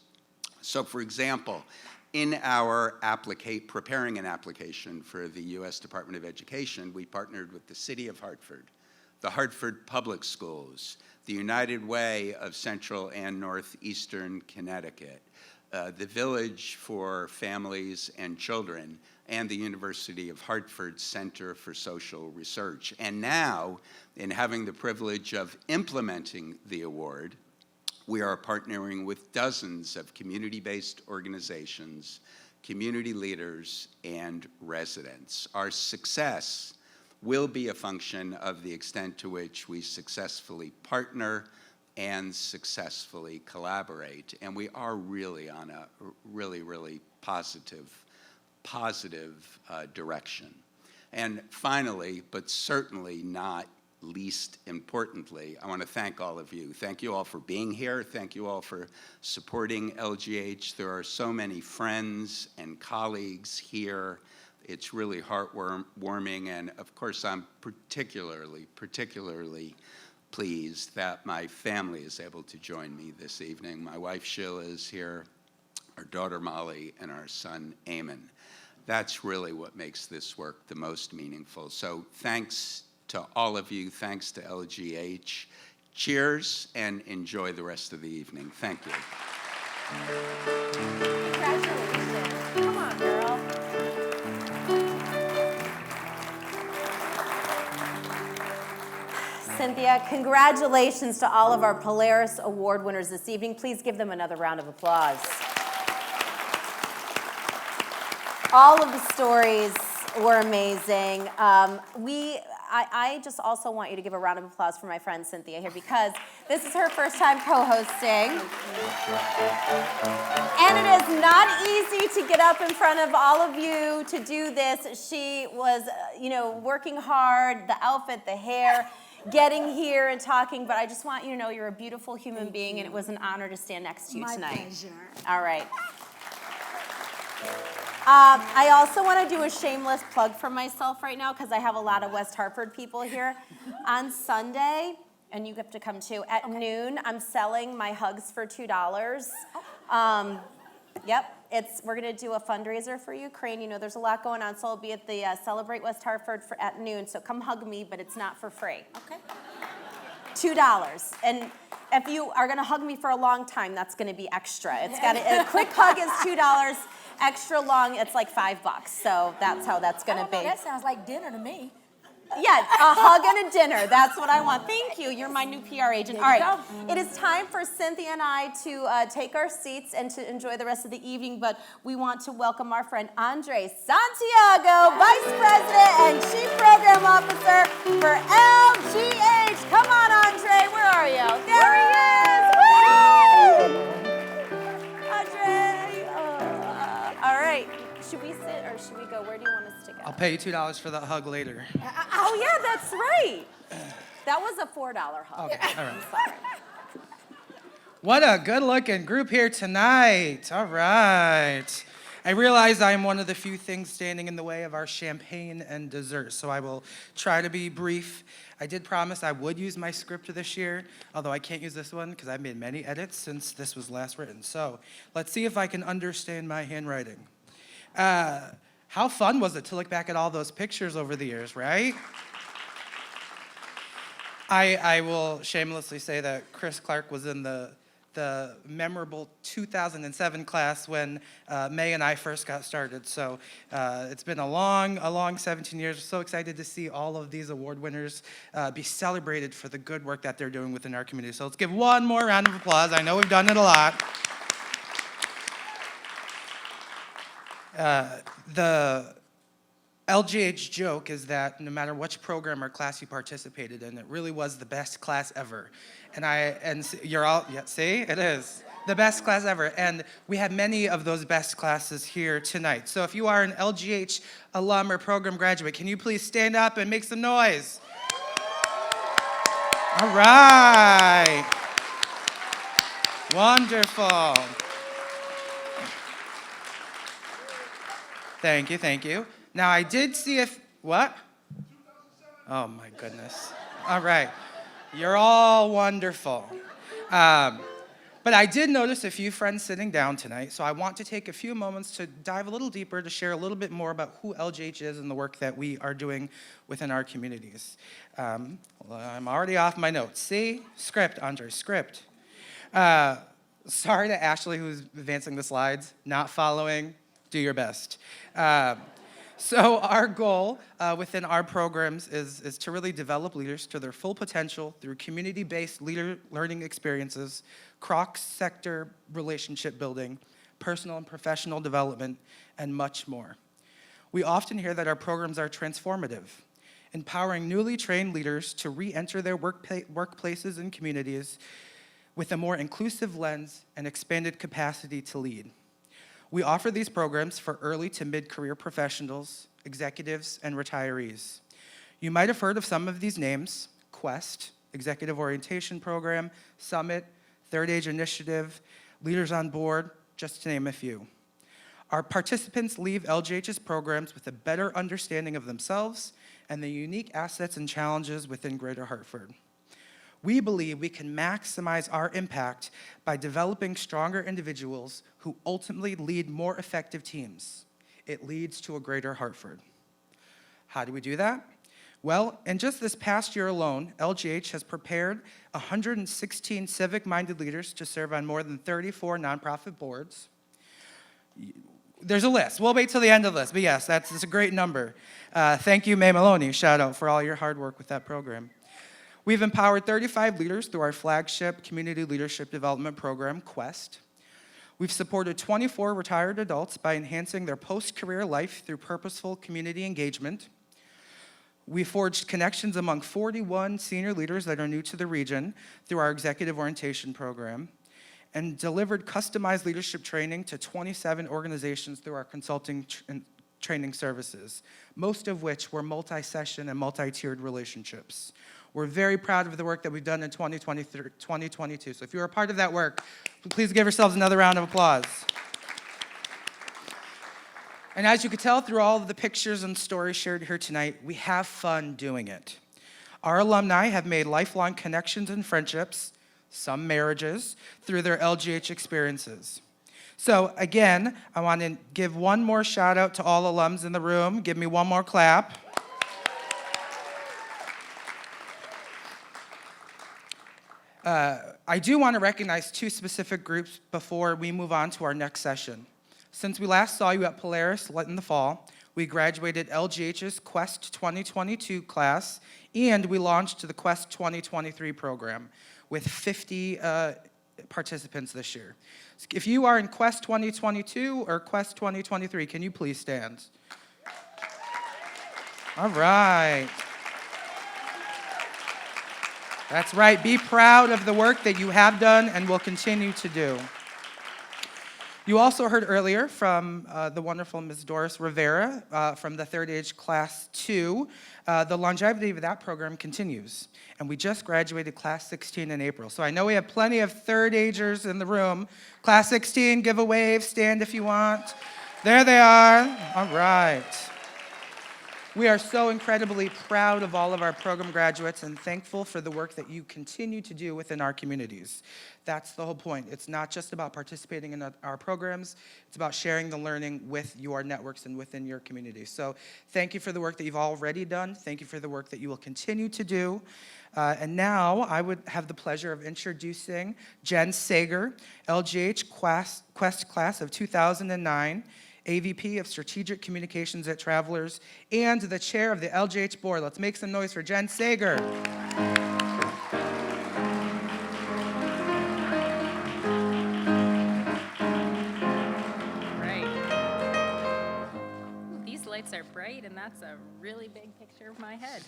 So, for example, in our preparing an application for the U.S. Department of Education, we partnered with the City of Hartford, the Hartford Public Schools, the United Way of Central and Northeastern Connecticut, the Village for Families and Children, and the University of Hartford Center for Social Research. And now, in having the privilege of implementing the award, we are partnering with dozens of community-based organizations, community leaders, and residents. Our success will be a function of the extent to which we successfully partner and successfully collaborate. And we are really on a really positive direction. And finally, but certainly not least importantly, I want to thank all of you. Thank you all for being here. Thank you all for supporting LGH. There are so many friends and colleagues here It's really heartwarming, and of course, I'm particularly pleased that my family is able to join me this evening. My wife Sheila is here, our daughter Molly, and our son Eamon. That's really what makes this work the most meaningful. So thanks to all of you, thanks to LGH. Cheers, and enjoy the rest of the evening. Thank you. Congratulations. Come on, girl. Cynthia, congratulations to all of our Polaris Award winners this evening. Please give them another round of applause. All of the stories were amazing. I just also want you to give a round of applause for my friend Cynthia here, because this is her first time co-hosting. And it is not easy to get up in front of all of you to do this. She was, working hard, the outfit, the hair, getting here and talking, but I just want you to know you're a beautiful human being, and it was an honor to stand next to you tonight. My pleasure. All right. I also want to do a shameless plug for myself right now, because I have a lot of West Hartford people here. On Sunday, and you have to come too, at noon, I'm selling my hugs for $2. Yep, we're going to do a fundraiser for Ukraine. There's a lot going on, so I'll be at the Celebrate West Hartford at noon, so come hug me, but it's not for free. Okay. $2. And if you are going to hug me for a long time, that's going to be extra. A quick hug is $2. Extra long, it's like $5. So that's how that's going to be. That sounds like dinner to me. Yeah, a hug and a dinner. That's what I want. Thank you. You're my new PR agent. All right. It is time for Cynthia and I to take our seats and to enjoy the rest of the evening, but we want to welcome our friend Andre Santiago, Vice President and Chief Program Officer for LGH. Come on, Andre. Where are you? There he is. Woo! Andre. All right. Should we sit or should we go? Where do you want us to go? I'll pay you $2 for the hug later. Oh, yeah, that's right. That was a $4 hug. Okay, all right. I'm sorry. What a good-looking group here tonight. All right. I realize I am one of the few things standing in the way of our champagne and dessert, so I will try to be brief. I did promise I would use my script this year, although I can't use this one because I've made many edits since this was last written. So let's see if I can understand my handwriting. How fun was it to look back at all those pictures over the years, right? I will shamelessly say that Chris Clark was in the memorable 2007 class when May and I first got started. So it's been a long 17 years. So excited to see all of these award winners be celebrated for the good work that they're doing within our community. So let's give one more round of applause. I know we've done it a lot. The LGH joke is that no matter which program or class you participated in, it really was the best class ever. And you're all, yeah, see, it is the best class ever. And we have many of those best classes here tonight. So if you are an LGH alum or program graduate, can you please stand up and make some noise? All right. Wonderful. Thank you. Now, I did see what? Oh, my goodness. All right. You're all wonderful. But I did notice a few friends sitting down tonight, so I want to take a few moments to dive a little deeper to share a little bit more about who LGH is and the work that we are doing within our communities. I'm already off my notes. See? Script, Andre, script. Sorry to Ashley, who's advancing the slides, not following. Do your best. So our goal within our programs is to really develop leaders to their full potential through community-based learning experiences, cross-sector relationship building, personal and professional development, and much more. We often hear that our programs are transformative, empowering newly trained leaders to re-enter their workplaces and communities with a more inclusive lens and expanded capacity to lead. We offer these programs for early to mid-career professionals, executives, and retirees. You might have heard of some of these names: Quest, Executive Orientation Program, Summit, Third Age Initiative, Leaders on Board, just to name a few. Our participants leave LGH's programs with a better understanding of themselves and the unique assets and challenges within Greater Hartford. We believe we can maximize our impact by developing stronger individuals who ultimately lead more effective teams. It leads to a Greater Hartford. How do we do that? Well, in just this past year alone, LGH has prepared 116 civic-minded leaders to serve on more than 34 nonprofit boards. There's a list. We'll wait till the end of the list, but yes, that's a great number. Thank you, May Maloney, shout out for all your hard work with that program. We've empowered 35 leaders through our flagship Community Leadership Development Program, Quest. We've supported 24 retired adults by enhancing their post-career life through purposeful community engagement. We forged connections among 41 senior leaders that are new to the region through our executive orientation program, and delivered customized leadership training to 27 organizations through our consulting training services, most of which were multi-session and multi-tiered relationships. We're very proud of the work that we've done in 2022. So if you're a part of that work, please give yourselves another round of applause. And as you could tell through all of the pictures and stories shared here tonight, we have fun doing it. Our alumni have made lifelong connections and friendships, some marriages, through their LGH experiences. So again, I want to give one more shout out to all alums in the room. Give me one more clap. I do want to recognize two specific groups before we move on to our next session. Since we last saw you at Polaris in the fall, we graduated LGH's Quest 2022 class, and we launched the Quest 2023 program with 50 participants this year. If you are in Quest 2022 or Quest 2023, can you please stand? All right. That's right. Be proud of the work that you have done and will continue to do. You also heard earlier from the wonderful Ms. Doris Rivera from the Third Age Class 2. The longevity of that program continues, and we just graduated Class 16 in April. So I know we have plenty of third agers in the room. Class 16, give a wave, stand if you want. There they are. All right. We are so incredibly proud of all of our program graduates and thankful for the work that you continue to do within our communities. That's the whole point. It's not just about participating in our programs, it's about sharing the learning with your networks and within your communities. So thank you for the work that you've already done. Thank you for the work that you will continue to do. And now I would have the pleasure of introducing Jen Sager, LGH Quest Class of 2009, AVP of Strategic Communications at Travelers, and the chair of the LGH board. Let's make some noise for Jen Sager. Right. These lights are bright, and that's a really big picture of my head.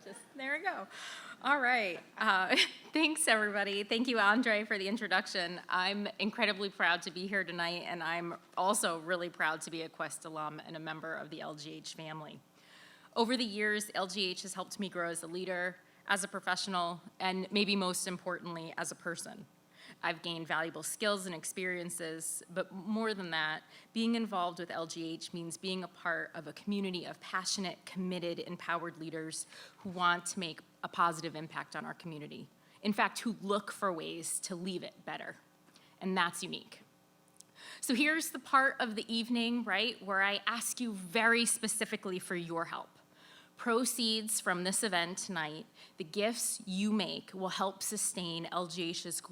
Just, there we go. All right. Thanks, everybody. Thank you, Andre, for the introduction. I'm incredibly proud to be here tonight, and I'm also really proud to be a Quest alum and a member of the LGH family. Over the years, LGH has helped me grow as a leader, as a professional, and maybe most importantly, as a person. I've gained valuable skills and experiences, but more than that, being involved with LGH means being a part of a community of passionate, committed, empowered leaders who want to make a positive impact on our community. In fact, who look for ways to leave it better. And that's unique. So here's the part of the evening, right, where I ask you very specifically for your help. Proceeds from this event tonight, the gifts you make will help sustain LGH's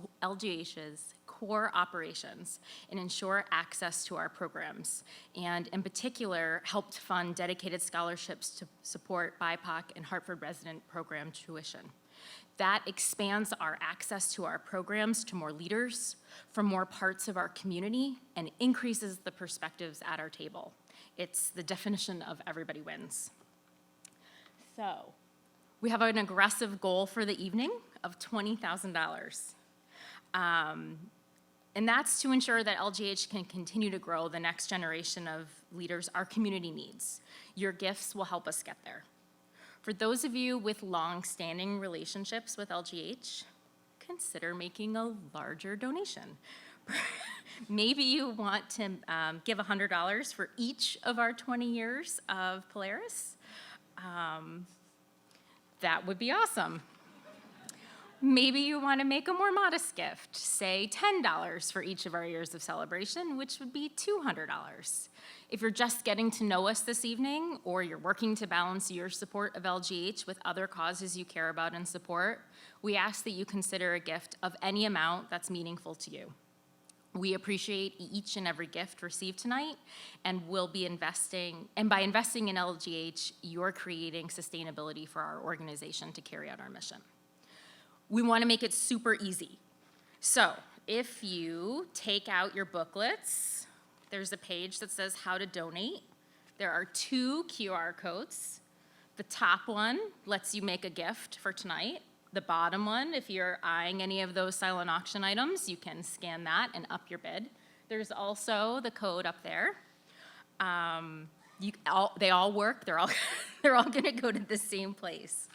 core operations and ensure access to our programs, and in particular, help to fund dedicated scholarships to support BIPOC and Hartford resident program tuition. That expands our access to our programs to more leaders from more parts of our community and increases the perspectives at our table. It's the definition of everybody wins. So, we have an aggressive goal for the evening of $20,000. And that's to ensure that LGH can continue to grow the next generation of leaders our community needs. Your gifts will help us get there. For those of you with long-standing relationships with LGH, consider making a larger donation. Maybe you want to give $100 for each of our 20 years of Polaris. That would be awesome. Maybe you want to make a more modest gift, say $10 for each of our years of celebration, which would be $200. If you're just getting to know us this evening, or you're working to balance your support of LGH with other causes you care about and support, we ask that you consider a gift of any amount that's meaningful to you. We appreciate each and every gift received tonight, and we'll be investing, and by investing in LGH, you're creating sustainability for our organization to carry out our mission. We want to make it super easy. So if you take out your booklets, there's a page that says how to donate. There are 2 QR codes. The top one lets you make a gift for tonight. The bottom one, if you're eyeing any of those silent auction items, you can scan that and up your bid. There's also the code up there. They all work. They're all going to go to the same place.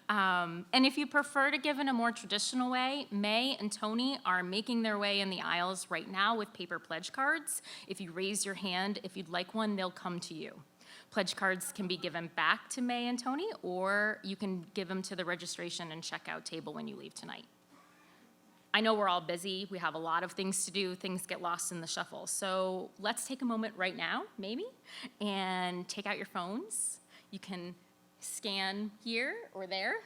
And if you prefer to give in a more traditional way, May and Tony are making their way in the aisles right now with paper pledge cards. If you raise your hand, if you'd like one, they'll come to you. Pledge cards can be given back to May and Tony, or you can give them to the registration and checkout table when you leave tonight. I know we're all busy. We have a lot of things to do. Things get lost in the shuffle. So let's take a moment right now, maybe, and take out your phones. You can scan here or there.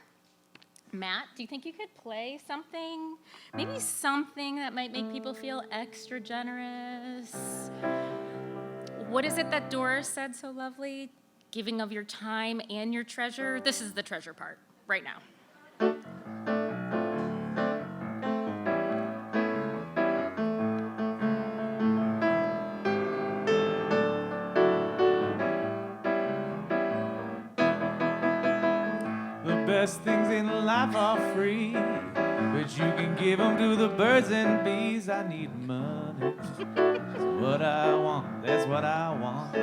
Matt, do you think you could play something? Maybe something that might make people feel extra generous. What is it that Doris said so lovely? Giving of your time and your treasure. This is the treasure part right now. The best things in life are free, but you can give them to the birds and bees. I need money. What I want, that's what I want.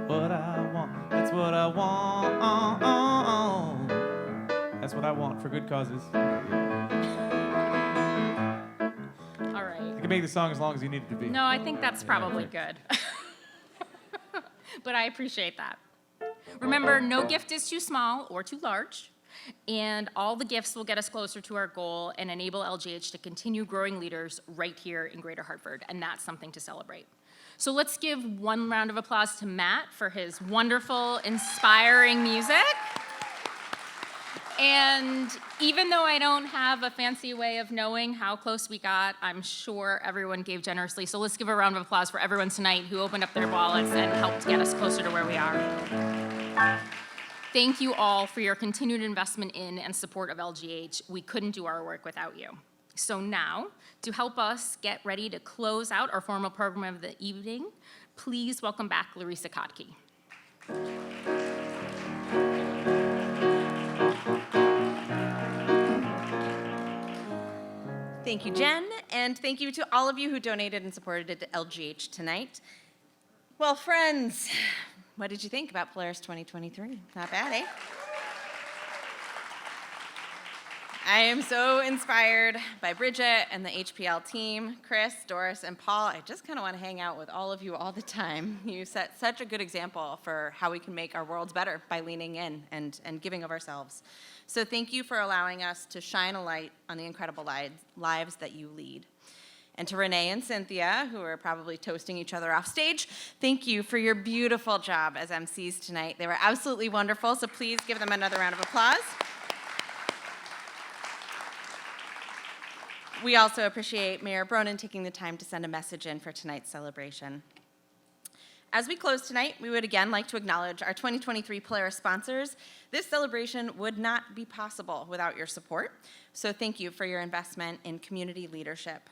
What I want, that's what I want. That's what I want for good causes. All right. You can make the song as long as you need it to be. No, I think that's probably good. But I appreciate that. Remember, no gift is too small or too large, and all the gifts will get us closer to our goal and enable LGH to continue growing leaders right here in Greater Hartford, and that's something to celebrate. So let's give one round of applause to Matt for his wonderful, inspiring music. And even though I don't have a fancy way of knowing how close we got, I'm sure everyone gave generously. So let's give a round of applause for everyone tonight who opened up their wallets and helped get us closer to where we are. Thank you all for your continued investment in and support of LGH. We couldn't do our work without you. So now, to help us get ready to close out our formal program of the evening, please welcome back Larissa Kotke. Thank you, Jen, and thank you to all of you who donated and supported LGH tonight. Well, friends, what did you think about Polaris 2023? Not bad, eh? I am so inspired by Bridget and the HPL team, Chris, Doris, and Paul. I just kind of want to hang out with all of you all the time. You set such a good example for how we can make our worlds better by leaning in and giving of ourselves. So thank you for allowing us to shine a light on the incredible lives that you lead. And to Renee and Cynthia, who are probably toasting each other off stage, thank you for your beautiful job as MCs tonight. They were absolutely wonderful, so please give them another round of applause. We also appreciate Mayor Bronin taking the time to send a message in for tonight's celebration. As we close tonight, we would again like to acknowledge our 2023 Polaris sponsors. This celebration would not be possible without your support, so thank you for your investment in community leadership.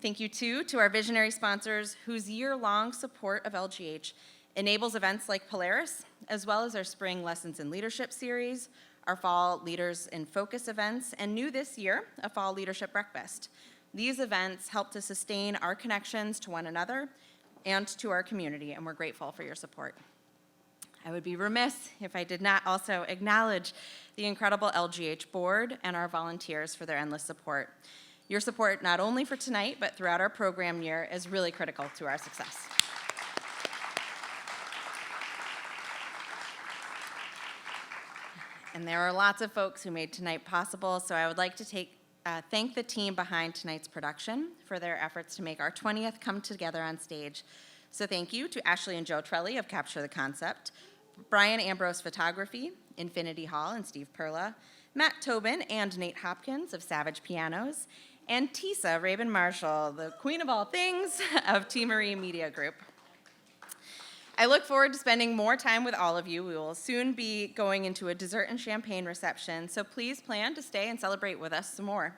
Thank you, too, to our visionary sponsors whose year-long support of LGH enables events like Polaris, as well as our Spring Lessons in Leadership series, our Fall Leaders in Focus events, and new this year, a Fall Leadership Breakfast. These events help to sustain our connections to one another and to our community, and we're grateful for your support. I would be remiss if I did not also acknowledge the incredible LGH board and our volunteers for their endless support. Your support not only for tonight, but throughout our program year is really critical to our success. And there are lots of folks who made tonight possible, so I would like to thank the team behind tonight's production for their efforts to make our 20th come together on stage. So thank you to Ashley and Joe Trelli of Capture the Concept, Brian Ambrose Photography, Infinity Hall and Steve Perla, Matt Tobin and Nate Hopkins of Savage Pianos, and Tisa Rabin Marshall, the queen of all things of T. Marie Media Group. I look forward to spending more time with all of you. We will soon be going into a dessert and champagne reception, so please plan to stay and celebrate with us some more.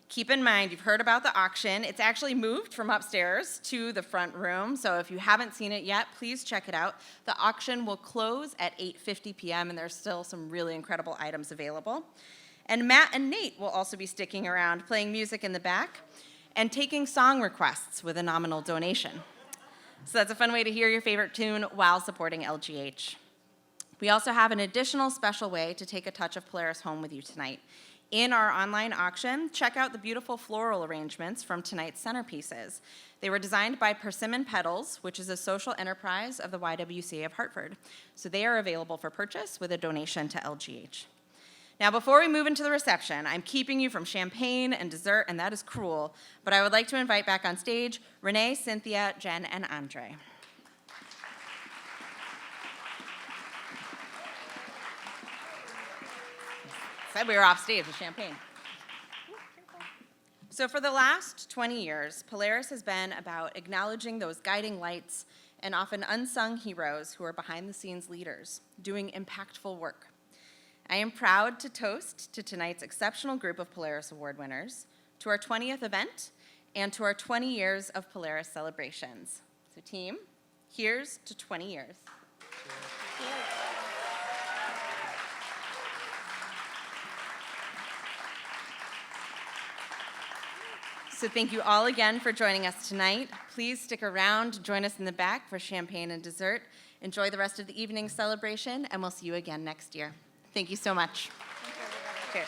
Keep in mind, you've heard about the auction. It's actually moved from upstairs to the front room, so if you haven't seen it yet, please check it out. The auction will close at 8:50 p.m., and there's still some really incredible items available. And Matt and Nate will also be sticking around, playing music in the back and taking song requests with a nominal donation. So that's a fun way to hear your favorite tune while supporting LGH. We also have an additional special way to take a touch of Polaris home with you tonight. In our online auction, check out the beautiful floral arrangements from tonight's centerpieces. They were designed by Persimmon Petals, which is a social enterprise of the YWCA of Hartford. So they are available for purchase with a donation to LGH. Now, before we move into the reception, I'm keeping you from champagne and dessert, and that is cruel, but I would like to invite back on stage Renee, Cynthia, Jen, and Andre. Said we were off stage with champagne. So for the last 20 years, Polaris has been about acknowledging those guiding lights and often unsung heroes who are behind-the-scenes leaders, doing impactful work. I am proud to toast to tonight's exceptional group of Polaris Award winners, to our 20th event, and to our 20 years of Polaris celebrations. So team, here's to 20 years. So thank you all again for joining us tonight. Please stick around, join us in the back for champagne and dessert. Enjoy the rest of the evening's celebration, and we'll see you again next year. Thank you so much. Cheers.